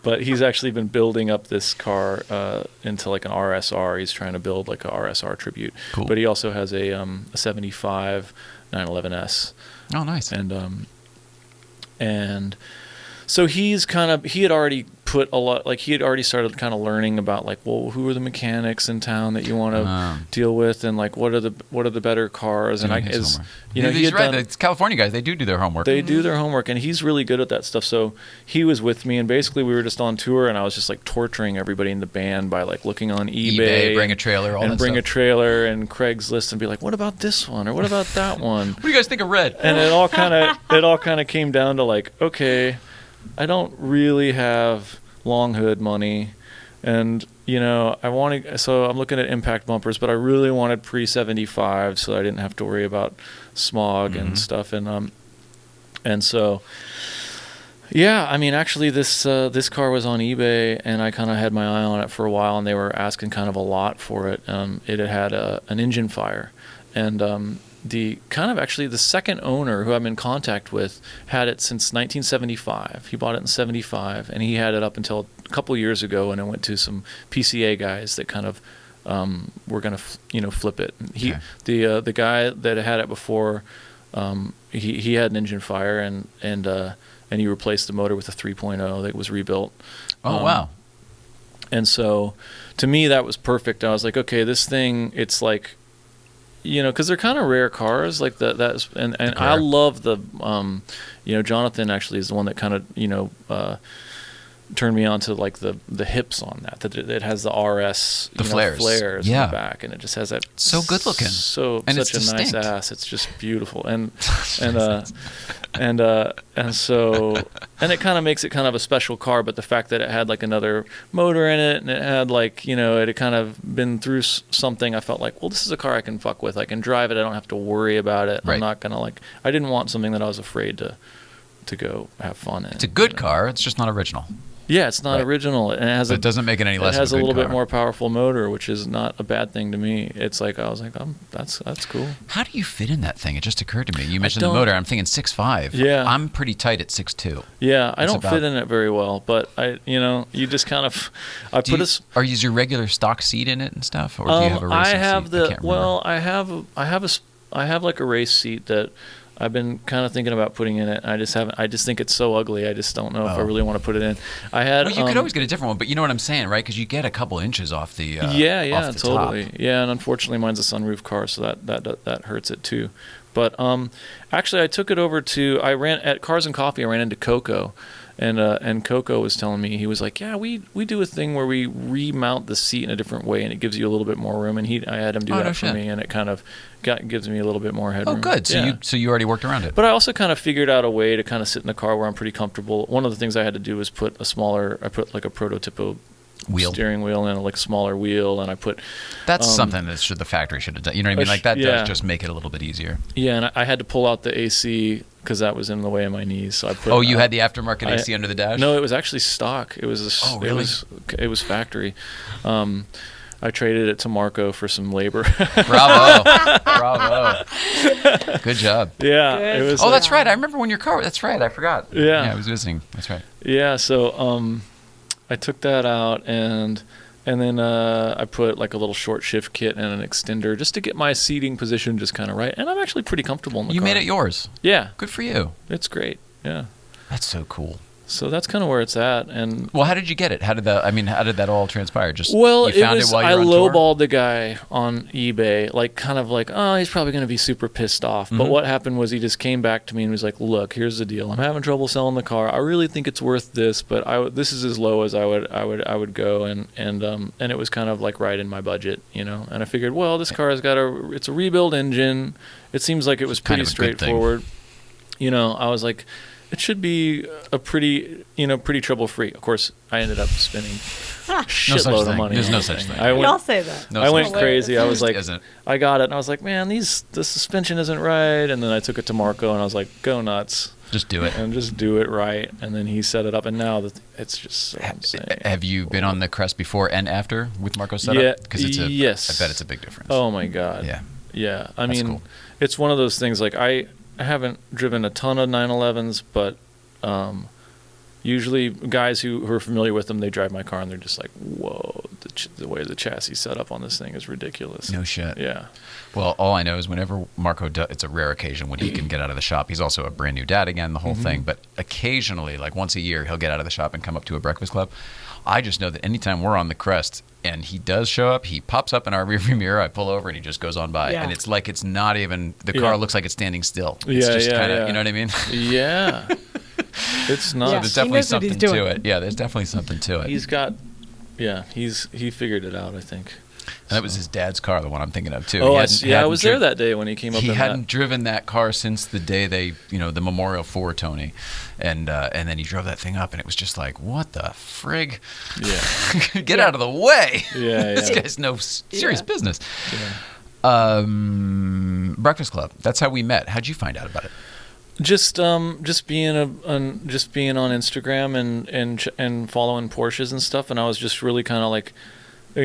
but he's actually been building up this car into like an RSR. He's trying to build like a RSR tribute. Cool. But he also has a 75 911S. Oh, nice. And so he had already put a lot, like he had already started kind of learning about like, well, who are the mechanics in town that you want to deal with, and like what are the better cars, and he's right. It's California guys, they do their homework. They do their homework, and he's really good at that stuff. So he was with me, and basically we were just on tour, and I was just like torturing everybody in the band by like looking on eBay, bring a trailer, and Craigslist, and be like, what about this one, or what about that one? What do you guys think of red? And it all kind of came down to like, okay, I don't really have long hood money, and you know, so I'm looking at impact bumpers, but I really wanted pre-75 so I didn't have to worry about smog and stuff, and so yeah, I mean, actually this car was on eBay, and I kind of had my eye on it for a while, and they were asking kind of a lot for it. It had an engine fire, and the second owner who I'm in contact with had it since 1975. He bought it in 75, and he had it up until a couple years ago, and I went to some PCA guys that kind of were going to flip it. The guy that had it before, he had an engine fire, and he replaced the motor with a 3.0 that was rebuilt. Oh, wow. And so to me that was perfect. I was like, okay, this thing, it's like, you know, because they're kind of rare cars, like that's and I love the Jonathan actually is the one that kind of turned me on to like the hips on that it has the RS flares in the back, and it just has that so good looking, such a nice ass. It's just beautiful, and so it kind of makes it kind of a special car. But the fact that it had like another motor in it, and it had like, you know, it had kind of been through something, I felt like, well, this is a car I can fuck with. I can drive it. I don't have to worry about it. Right. I'm not gonna I didn't want something that I was afraid to go have fun in. It's a good car. It's just not original. Yeah, it's not original, and it doesn't make it any less. It has a little bit more powerful motor, which is not a bad thing to me. It's like I was like, that's cool. How do you fit in that thing? It just occurred to me. You mentioned the motor. I'm thinking 6'5". Yeah, I'm pretty tight at 6'2". Yeah, I don't fit in it very well, but you just kind of. Are you your regular stock seat in it and stuff, or do you have a racing seat? I have like a race seat that I've been kind of thinking about putting in it. I just think it's so ugly. I just don't know if I really want to put it in. You could always get a different one, but you know what I'm saying, right? Because you get a couple inches off the off the totally. top. Yeah, and unfortunately, mine's a sunroof car, so that hurts it too. But actually, I took it over to. I ran at Cars and Coffee. I ran into Coco. And Coco was telling me, he was like, yeah, we do a thing where we remount the seat in a different way, and it gives you a little bit more room. And I had him do that for me, and it kind of gives me a little bit more headroom. Oh, good. So you already worked around it. But I also kind of figured out a way to kind of sit in the car where I'm pretty comfortable. One of the things I had to do was put like a prototypo steering wheel in, like a smaller wheel, and I put. That's something that the factory should have done. You know what I mean? Like that does just make it a little bit easier. Yeah, and I had to pull out the AC because that was in the way of my knees. So I put. You had the aftermarket AC under the dash? No, it was actually stock. It was. Really? It was factory. I traded it to Marco for some labor. Bravo. Bravo. Good job. Yeah. Good. It was Oh, that's right. I remember when your car. That's right. I forgot. Yeah. Yeah, I was visiting. That's right. Yeah, so I took that out and then I put like a little short shift kit and an extender just to get my seating position just kind of right. And I'm actually pretty comfortable in the You car. made it yours. Yeah, Good for you. it's great. Yeah. That's so cool. So that's kind of where it's at. And Well, how did you get it? How did that all transpire? Just well, you found it was while you I were on tour? lowballed the guy on eBay, like kind of like, oh, he's probably going to be super pissed off. But what happened was he just came back to me and was like, look, here's the deal. I'm having trouble selling the car. I really think it's worth this, but this is as low as I would go, and it was kind of like right in my budget, you know. And I figured, well, this car has got it's a rebuild engine. It seems like it was Kind pretty of a good thing. straightforward. You know, I was like, it should be a pretty trouble-free. Of course, I ended up spending a shitload of thing. money. There's on no that such thing. I We went, all say that. No I such went thing. crazy. I was like, Isn't. I got it, and I was like, man, the suspension isn't right. And then I took it to Marco, and I was like, go nuts, Just do it. and just do it right. And then he set it up, and now it's just so insane. Have you been on the Crest before and after with Marco's setup? Yeah, Because yes. I bet it's a big difference. Oh my god. Yeah. Yeah. I That's mean, cool. it's one of those things. Like I haven't driven a ton of 911s, but usually guys who are familiar with them, they drive my car and they're just like, whoa, the way the chassis set up on this thing is ridiculous. No shit. Yeah. Well, all I know is whenever Marco does, it's a rare occasion when he can get out of the shop. He's also a brand new dad again, the whole thing. But occasionally, like once a year, he'll get out of the shop and come up to a breakfast club. I just know that anytime we're on the Crest and he does show up, he pops up in our rearview mirror. I pull over and he just goes on by, Yeah. and it's like it's not even the Yeah. car looks like it's standing still. It's Yeah, just yeah, kind of yeah. you know what I mean. Yeah. It's Yeah. nuts. There's He definitely knows what he's something to doing. it. Yeah, there's definitely something to it. He's got, yeah, he figured it out, I think. And that was his dad's car, the one I'm thinking of too. Oh, He I hadn't- I hadn't was there driv- that day when he came up He in hadn't that. driven that car since the day they, the memorial for Tony, and then he drove that thing up, and it was just like, what the frig? Yeah. Get out of the way! Yeah, This yeah. guy's no serious Yeah. business. Yeah. Breakfast Club. That's how we met. How'd you find out about it? Just being on Instagram and following Porsches and stuff, and I was just really kind of like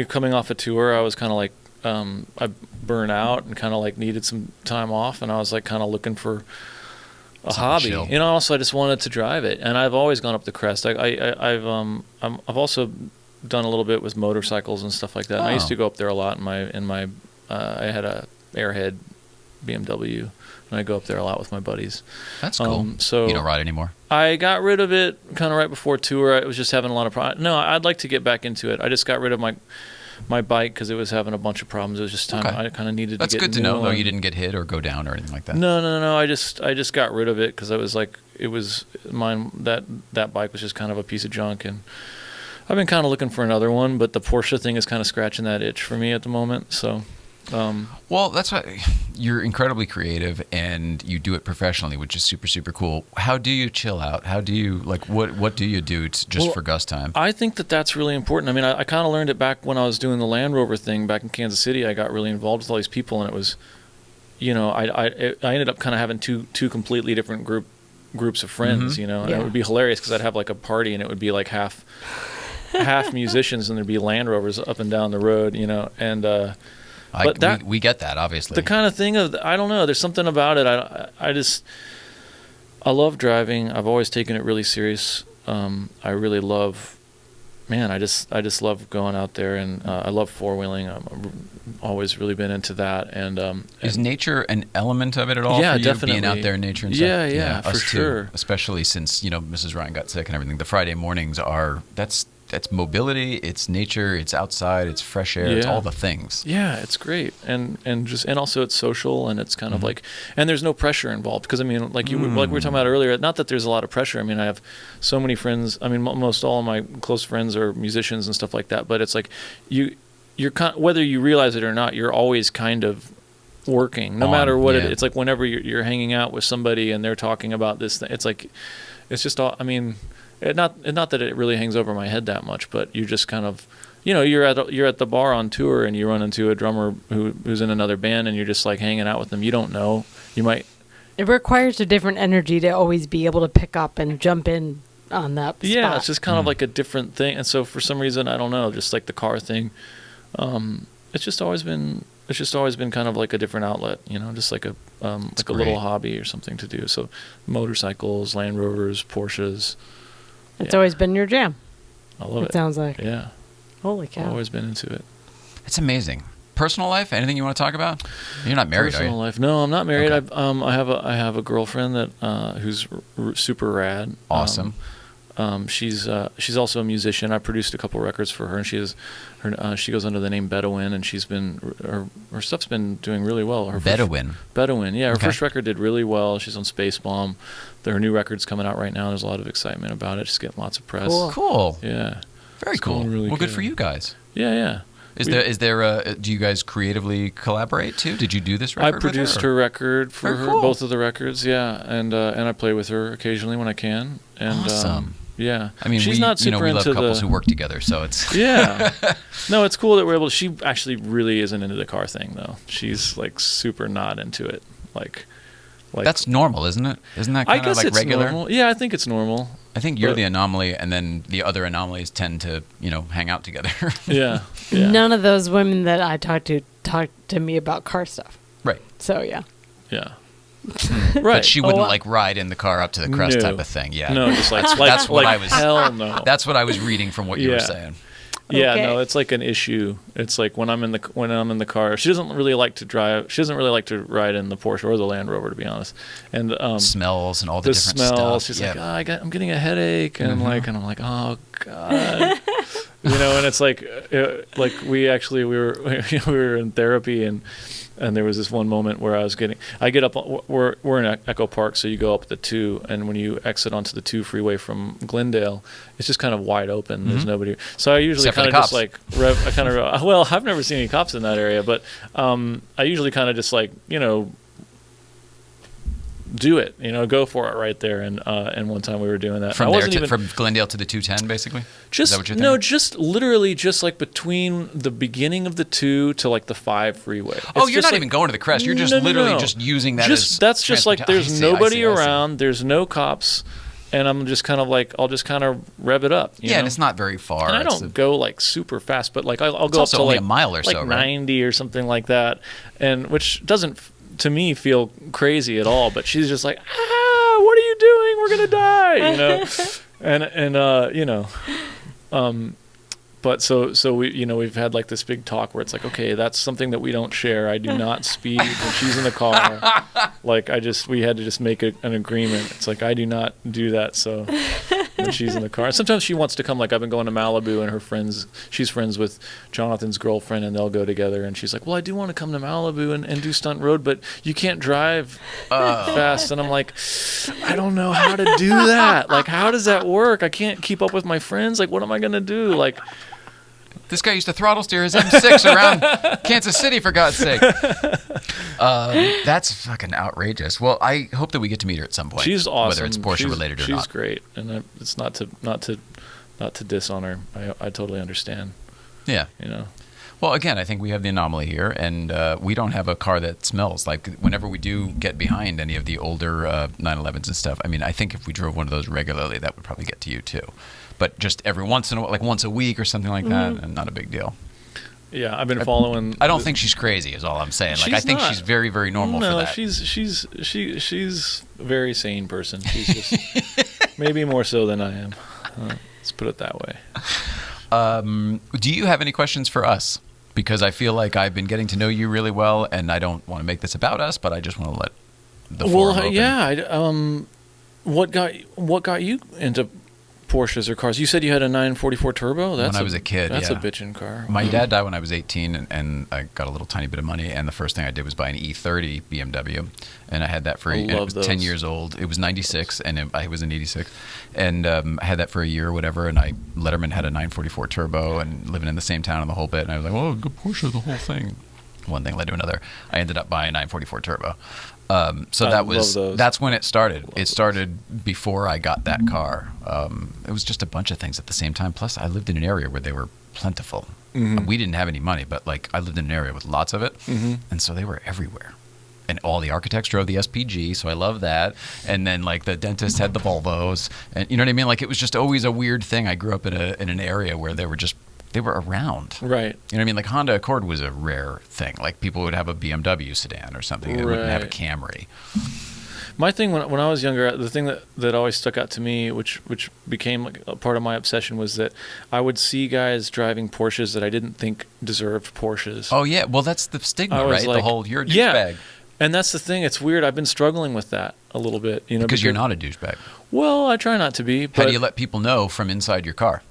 coming off a tour. I was kind of like I burned out and kind of like needed some time off, and I was like kind of looking for a Something hobby. chill. You know, also I just wanted to drive it, and I've always gone up the Crest. I've also done a little bit with motorcycles and stuff like that. And I used Oh. to go up there a lot in my I had a Airhead BMW. And I go up there a lot with my buddies. That's cool. So You don't ride anymore? I got rid of it kind of right before tour. I was just having a lot of problems. No, I'd like to get back into it. I just got rid of my bike because it was having a bunch of problems. It was just time. Okay. I kind of needed That's to get good to a new know, though. one. You didn't get hit or go down or anything like that. No. I just got rid of it because I was like, it was mine. That bike was just kind of a piece of junk, and I've been kind of looking for another one. But the Porsche thing is kind of scratching that itch for me at the moment. So. Well, that's why you're incredibly creative and you do it professionally, which is super, super cool. How do you chill out? How do you, what do you do just Well, for Gus time? I think that's really important. I mean, I kind of learned it back when I was doing the Land Rover thing back in Kansas City. I got really involved with all these people, and it was, I ended up kind of having two completely different groups of friends, and Yeah. it would be hilarious because I'd have like a party, and it would be like half musicians, and there'd be Land Rovers up and down the road, and but we get that, obviously. the kind of thing of, I don't know, there's something about it. I love driving. I've always taken it really serious. I really love, I just love going out there, and I love four-wheeling. I've always really been into that. And Is nature an element of it at all Yeah, for you, definitely. being out there in nature and Yeah, stuff? yeah, for us too. sure. Especially since, Mrs. Ryan got sick and everything. The Friday mornings that's mobility, it's nature, it's outside, it's fresh air, it's Yeah. all the things. yeah, it's great, and also it's social, and it's kind of like, and there's no pressure involved, because I mean, like we were talking about earlier, not that there's a lot of pressure. I mean, I have so many friends. I mean, most all of my close friends are musicians and stuff like that. But it's like you're whether you realize it or not, you're always kind of working, no matter what yeah. it's like. Whenever you're hanging out with somebody and they're talking about this thing, it's like, it's just all. I mean. Not that it really hangs over my head that much, but you just kind of, you're at the bar on tour and you run into a drummer who's in another band, and you're just like hanging out with them. You don't know, you might. It requires a different energy to always be able to pick up and jump in on that Yeah, spot. it's just kind of like a different thing. And so for some reason, I don't know, just like the car thing, It's just always been kind of like a different outlet, you know, just like a little hobby or something to do. So motorcycles, Land Rovers, Porsches. It's always been your jam. I love it. It sounds like. Yeah. Holy cow. I've always been into it. It's amazing. Personal life? Anything you want to talk about? You're not married, Personal are you? life? No, I'm not married. Okay. I have a girlfriend that who's super rad. Awesome. She's also a musician. I produced a couple records for her, and she goes under the name Bedouin, and her stuff's been doing really well. Bedouin. Bedouin, yeah. Her Okay. first record did really well. She's on Space Bomb. Her new record's coming out right now. There's a lot of excitement about it. She's getting lots of press. Cool. Yeah. Very It's cool. going really Well, good good. for you guys. Yeah. Is there do you guys creatively collaborate too? Did you do this I record produced with her record for Very her, cool. both of the records, yeah, and I play with her occasionally when I can. And Awesome. yeah, I mean, she's not super we love into couples the, who work together, so it's Yeah, no, it's cool that we're able. She actually really isn't into the car thing though. She's like super not into it. Like that's normal, isn't it? Isn't that I kind of guess like it's regular? normal. Yeah, I think it's normal. I think you're But- the anomaly, and then the other anomalies tend to, hang out together. Yeah. None of those women that I talked to me about car stuff. Right. So yeah. Yeah. But Right. she wouldn't like ride in the car up to the crest No. type of thing. Yeah. No, just like That's what like I was- hell no. That's what I was reading from what you were Yeah. saying. Yeah, Okay. no, it's like an issue. It's like when I'm in the car, she doesn't really like to drive. She doesn't really like to ride in the Porsche or the Land Rover, to be honest. And Smells and all the the different smells. stuff. She's Yeah. like, I'm getting a headache, and Mhm. I'm like, oh god, and it's like we were in therapy, and there was this one moment where I get up. We're in Echo Park, so you go up the 2, and when you exit onto the 2 freeway from Glendale, it's just kind of wide open. There's nobody. So I usually Except for kind the of just cops. well, I've never seen any cops in that area, but I usually kind of just do it, go for it right there. And one time we were doing that. From I there wasn't even, from Glendale to the 210, basically. just Is that what you're no, thinking? just literally just like between the beginning of the 2 to like the 5 freeway. Oh, It's you're just not even going to the crest. You're just No, literally no. just using that just as that's just like transportation. there's I see, nobody I see. around. There's no cops, and I'm just kind of like I'll just kind of rev it up. You Yeah, know? and it's not very far. And I It's don't go like super fast, but like I'll go up also to only like a mile or like so, right? 90 or something like that, and which doesn't to me feel crazy at all. But she's just like, what are you doing? We're gonna die, But so we we've had like this big talk where it's like, okay, that's something that we don't share. I do not speed when she's in the car. Like we had to just make an agreement. It's like I do not do that. So when she's in the car, and sometimes she wants to come. Like I've been going to Malibu, and she's friends with Jonathan's girlfriend, and they'll go together. And she's like, well, I do want to come to Malibu and do stunt road, but you can't drive fast. And I'm like, I don't know how to do that. Like, how does that work? I can't keep up with my friends. Like, what am I gonna do? Like. This guy used to throttle steer his M6 around Kansas City, for God's sake. That's fucking outrageous. Well, I hope that we get to meet her at some point. She's awesome. Whether it's Porsche related or not. She's great, and it's not to diss on her. I totally understand. Yeah. Well, again, I think we have the anomaly here, and we don't have a car that smells. Like, whenever we do get behind any of the older 911s and stuff, I mean, I think if we drove one of those regularly, that would probably get to you, too. But just every once in a while, like once a week or something like that, and not a big deal. Yeah, I've been following. I don't think she's crazy, is all I'm saying. Like, I think she's very, very normal for that. she's a very sane person. She's just maybe more so than I am. Let's put it that way. Do you have any questions for us? Because I feel like I've been getting to know you really well, and I don't want to make this about us, but I just want to let the forum open. Yeah. What got you into Porsches or cars? You said you had a 944 turbo. When I was a kid, that's yeah. a bitchin' car. My dad died when I was 18, and I got a little tiny bit of money, and the first thing I did was buy an E30 BMW, and I had that for I and it love was those. 10 years old. It was 96, and I was in 86, and I had that for a year or whatever, and Letterman had a 944 turbo, and living in the same town and the whole bit, and I was like, oh, good Porsche, the whole thing. One thing led to another. I ended up buying a 944 turbo. So that's when it started. It started before I got that car. It was just a bunch of things at the same time. Plus, I lived in an area where they were plentiful. Mm-hmm. We didn't have any money, but like I lived in an area with lots of it, and so they were everywhere. And all the architects drove the SPG, so I love that. And then like the dentist had the Volvos, and you know what I mean. Like it was just always a weird thing. I grew up in an area where there were just they were around. Right. You know what I mean? Like Honda Accord was a rare thing. Like people would have a BMW sedan or something. They wouldn't have a Right. Camry. My thing when I was younger, the thing that always stuck out to me, which became like a part of my obsession, was that I would see guys driving Porsches that I didn't think deserved Porsches. Oh yeah, well that's the stigma, I was right? like, The whole you're a douchebag. yeah. And that's the thing. It's weird. I've been struggling with that a little bit, you know, Because you're not a douchebag. Well, I try not to be. But How do you let people know from inside your car?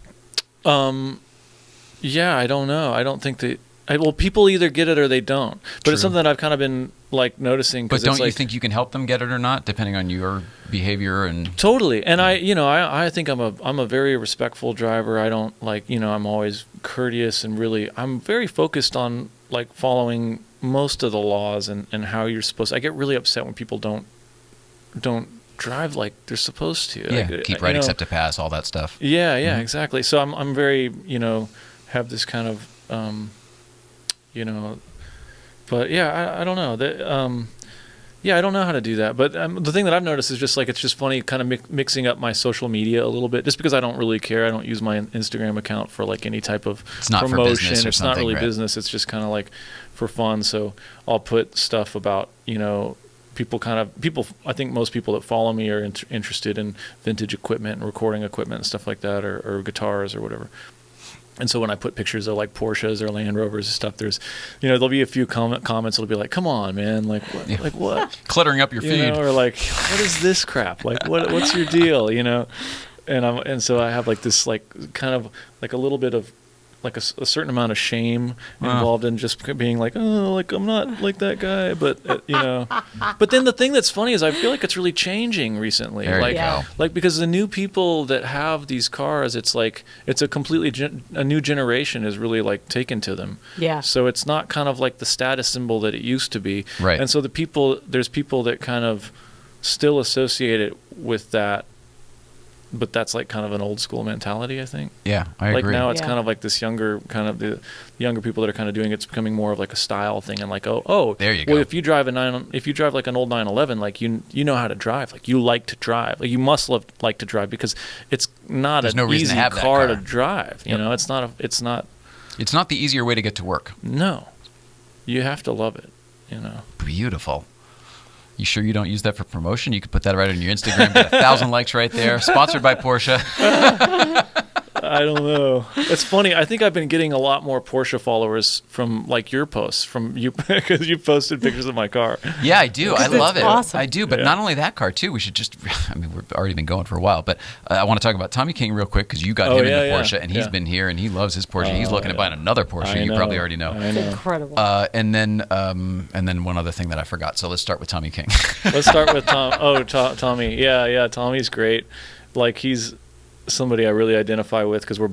Yeah, I don't know. I don't think that. Well, people either get it or they don't. But True. it's something that I've kind of been like noticing. But don't it's you like, think you can help them get it or not, depending on your behavior and? Totally. And I think I'm a very respectful driver. I don't I'm always courteous and really I'm very focused on like following most of the laws and how you're supposed to. I get really upset when people don't drive like they're supposed to. Yeah, like, keep right except to pass, all that stuff. Yeah, exactly. So I'm very, have this kind of but yeah, I don't know that. Yeah, I don't know how to do that. But the thing that I've noticed is just like it's just funny, kind of mixing up my social media a little bit, just because I don't really care. I don't use my Instagram account for like any type of It's not for promotion. business or It's not something, really right? business. It's just kind of like for fun. So I'll put stuff about people. I think most people that follow me are interested in vintage equipment and recording equipment and stuff like that, or guitars or whatever. And so when I put pictures of like Porsches or Land Rovers and stuff, there's, there'll be a few comments that'll be like, "Come on, man! Like what? Yeah. Like what? Cluttering up your feed. Or like, what is this crap? Like what's your deal? And so I have like this like kind of like a little bit of like a certain amount of shame involved in just being like, oh, like I'm not like that guy, but But then the thing that's funny is I feel like it's really changing recently. There like, you go. like because the new people that have these cars, it's like it's a completely a new generation is really like taken to them. Yeah. So it's not kind of like the status symbol that it used to be. Right. And so there's people that kind of still associate it with that. But that's like kind of an old school mentality, I think. Yeah, I like agree. now it's Yeah. kind of like this younger kind of the younger people that are kind of doing it's becoming more of like a style thing and like oh There you well go. if you drive like an old 911 like you know how to drive, like you like to drive, like you must like to drive because it's not There's an no reason to easy have that car to car. drive. Yep. It's not It's not the easier way to get to work. no, you have to love it. Beautiful. You sure you don't use that for promotion? You could put that right on your Instagram. Get 1,000 likes right there. Sponsored by Porsche. I don't know. It's funny. I think I've been getting a lot more Porsche followers from like your posts from you because you posted pictures of my car. Yeah, I do. I It's love it. awesome. I do. But Yeah. not only that car, too. We should just, I mean, we've already been going for a while. But I want to talk about Tommy King real quick because you got Oh, him yeah, into yeah, Porsche and he's yeah. been here and he loves his Porsche. He's looking at yeah. buying another Porsche. I You know. probably already know. I It's know. incredible. And then one other thing that I forgot. So let's start with Tommy King. Let's start with Tom. Oh, Tommy. Yeah. Tommy's great. Like he's somebody I really identify with because we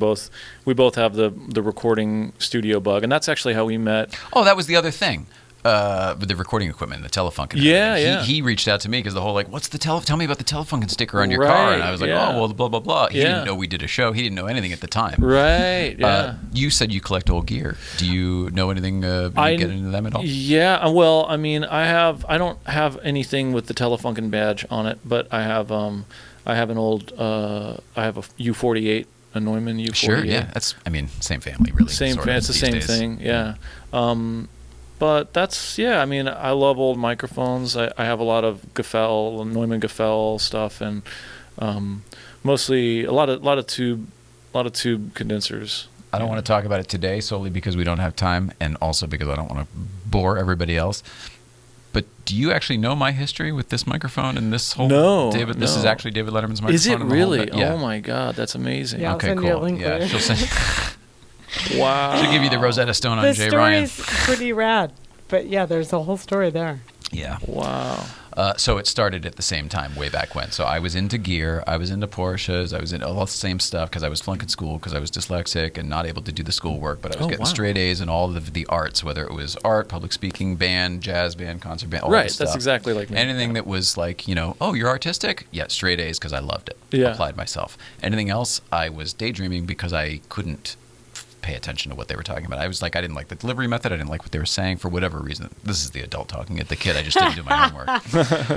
both have the recording studio bug, and that's actually how we met. Oh, that was the other thing. With the recording equipment, the Telefunken. Yeah, He- yeah. He reached out to me because the whole like, what's the tell me about the Telefunken sticker on your Right, car? And I was like, yeah. oh, well, blah blah blah. He Yeah. didn't know we did a show. He didn't know anything at the time. Right. Yeah. You said you collect old gear. Do you know anything? You get into them at all? Yeah. Well, I mean, I don't have anything with the Telefunken badge on it, but I have an old I have a U48, a Neumann U48. Sure. Yeah. That's. I mean, same family, really. Same sort fan. of It's the these same days. thing. Yeah. But that's I mean, I love old microphones. I have a lot of Neumann Gefell stuff, and mostly a lot of tube condensers. I don't want to talk about it today solely because we don't have time, and also because I don't want to bore everybody else. But do you actually know my history with this microphone and this whole No, David? This is no. actually David Letterman's microphone. Is it and the whole really? bit. Yeah. Oh my God, that's amazing. Yeah. I'll Okay, send cool. you a link yeah, later. she'll send. Wow. She'll give you the Rosetta Stone on The Jay Ryan. story's pretty rad. But yeah, there's a whole story there. Yeah. Wow. So it started at the same time, way back when. So I was into gear, I was into Porsches, I was into all the same stuff because I was flunking school because I was dyslexic and not able to do the schoolwork. But I was Oh, getting wow. straight A's in all of the arts, whether it was art, public speaking, band, jazz band, concert band, all Right. that stuff. That's exactly like me. Anything that was like, oh, you're artistic? Yeah, straight A's because I loved it. Yeah. Applied myself. Anything else, I was daydreaming because I couldn't pay attention to what they were talking about. I was like, I didn't like the delivery method. I didn't like what they were saying for whatever reason. This is the adult talking. At the kid, I just didn't do my homework.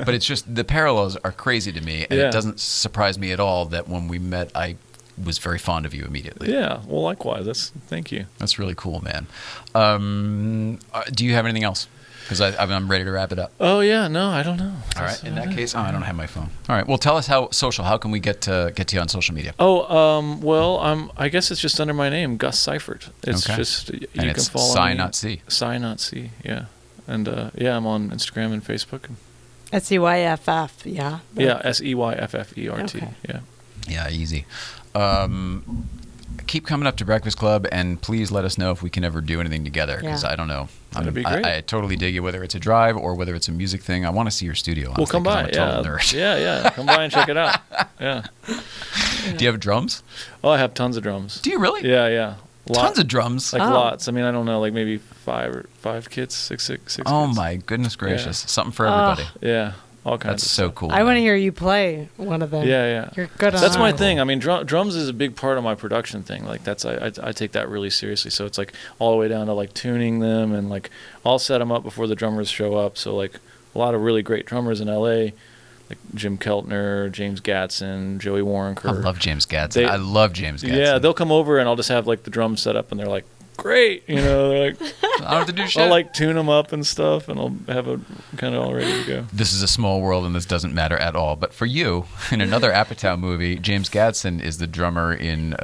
But it's just the parallels are crazy to me, and Yeah. it doesn't surprise me at all that when we met, I was very fond of you immediately. Yeah. Well, likewise. Thank you. That's really cool, man. Do you have anything else? Because I'm ready to wrap it up. Oh yeah. No, I don't know. All right. In that case, I don't have my phone. All right. Well, tell us how can we get to you on social media? Oh, well, I guess it's just under my name, Gus Seyffert. It's Okay. just And can it's follow Psy me. Not C. Psy Not C. Yeah. And I'm on Instagram and Facebook. SEYFF, yeah. Yeah, SEYFFERT. Okay. Yeah. Yeah, easy. Keep coming up to Breakfast Club, and please let us know if we can ever do anything together, because Yeah. I don't know. That'd be great. I totally dig it, whether it's a drive or whether it's a music thing. I want to see your studio. Well, honestly, come 'cause by. I'm a total nerd. Yeah. Come by and check it out. Yeah. Do you have drums? Oh, I have tons of drums. Do you really? Yeah. Tons of drums. Like Oh. lots. I mean, I don't know, like maybe five kits, six Oh kits. my goodness gracious! Yeah. Something for everybody. Yeah. All kinds That's of so stuff. cool. I want to man. hear you play one of them. Yeah. You're good on That's my that. thing. I mean, drums is a big part of my production thing. Like I take that really seriously. So it's like all the way down to like tuning them, and like I'll set them up before the drummers show up. So like a lot of really great drummers in LA, like Jim Keltner, James Gatson, Joey Waronker. I love James Gadsden. They- I love James Gadsden. Yeah, they'll come over and I'll just have like the drums set up, and they're like, great, they're like, I don't have to do shit. I'll like tune them up and stuff, and I'll have a kind of all ready to go. This is a small world, and this doesn't matter at all. But for you, in another Apatow movie, James Gadsden is the drummer in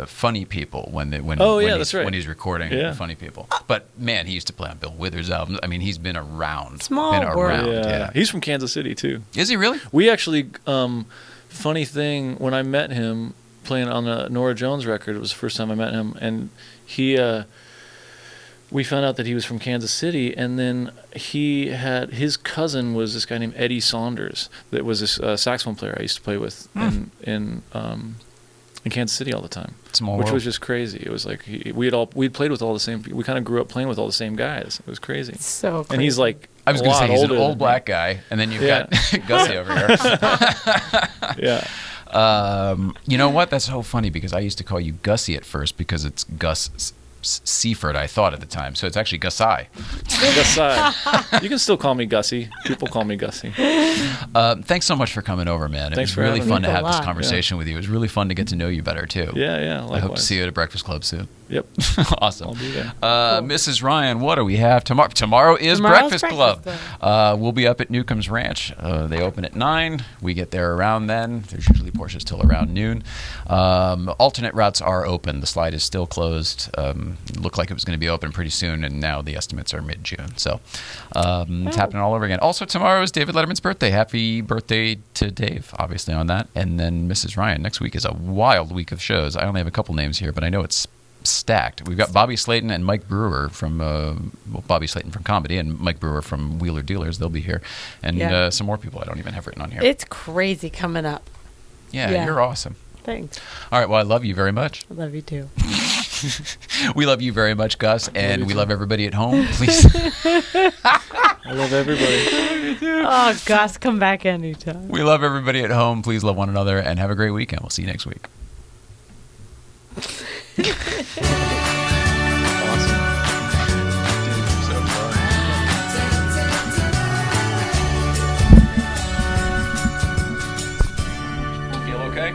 Funny People when that's right. when he's recording Yeah. Funny People. But man, he used to play on Bill Withers' albums. I mean, he's been around. Small been world. around. Yeah. He's from Kansas City too. Is he really? We actually, funny thing, when I met him playing on a Nora Jones record, it was the first time I met him, and he, we found out that he was from Kansas City, and then his cousin was this guy named Eddie Saunders, that was this saxophone player I used to play with in Kansas City all the time, Small which world. was just crazy. It was like we'd played with all the same. We kind of grew up playing with all the same guys. It was crazy. So crazy. And he's like, I was a going to lot say he's an older than old me. black guy, and then you've Yeah. got Gussie over here. Yeah. You know what? That's so funny because I used to call you Gussie at first because it's Gus Seyffert, I thought at the time. So it's actually Gussie. Gussie. You can still call me Gussie. People call me Gussie. Thanks so much for coming over, man. It Thanks was for really having fun me. to have A this lot. conversation with you. It was really fun to get to know you better, too. Yeah, likewise. I hope to see you at a Breakfast Club soon. Yep. Awesome. I'll be there. Mrs. Ryan, what do we have tomorrow? Tomorrow is Tomorrow's Breakfast Breakfast Club. We'll be up at Newcomb's Ranch. They open at 9. We get there around then. There's usually Porsches till around noon. Alternate routes are open. The slide is still closed. Looked like it was going to be open pretty soon, and now the estimates are mid-June. So it's happening all over again. Also, tomorrow is David Letterman's birthday. Happy birthday to Dave, obviously, on that. And then Mrs. Ryan. Next week is a wild week of shows. I only have a couple names here, but I know it's stacked. We've got Bobby Slayton and Mike Brewer from Bobby Slayton from comedy and Mike Brewer from Wheeler Dealers. They'll be here, and Yeah. some more people I don't even have written on here. It's crazy coming up. Yeah, you're awesome. Thanks. All right, well, I love you very much. I love you too. We love you very much, Gus, and we love everybody at home. Please, I love everybody. Oh, Gus, come back anytime. we love everybody at home. Please love one another and have a great weekend. We'll see you next week. Feel okay?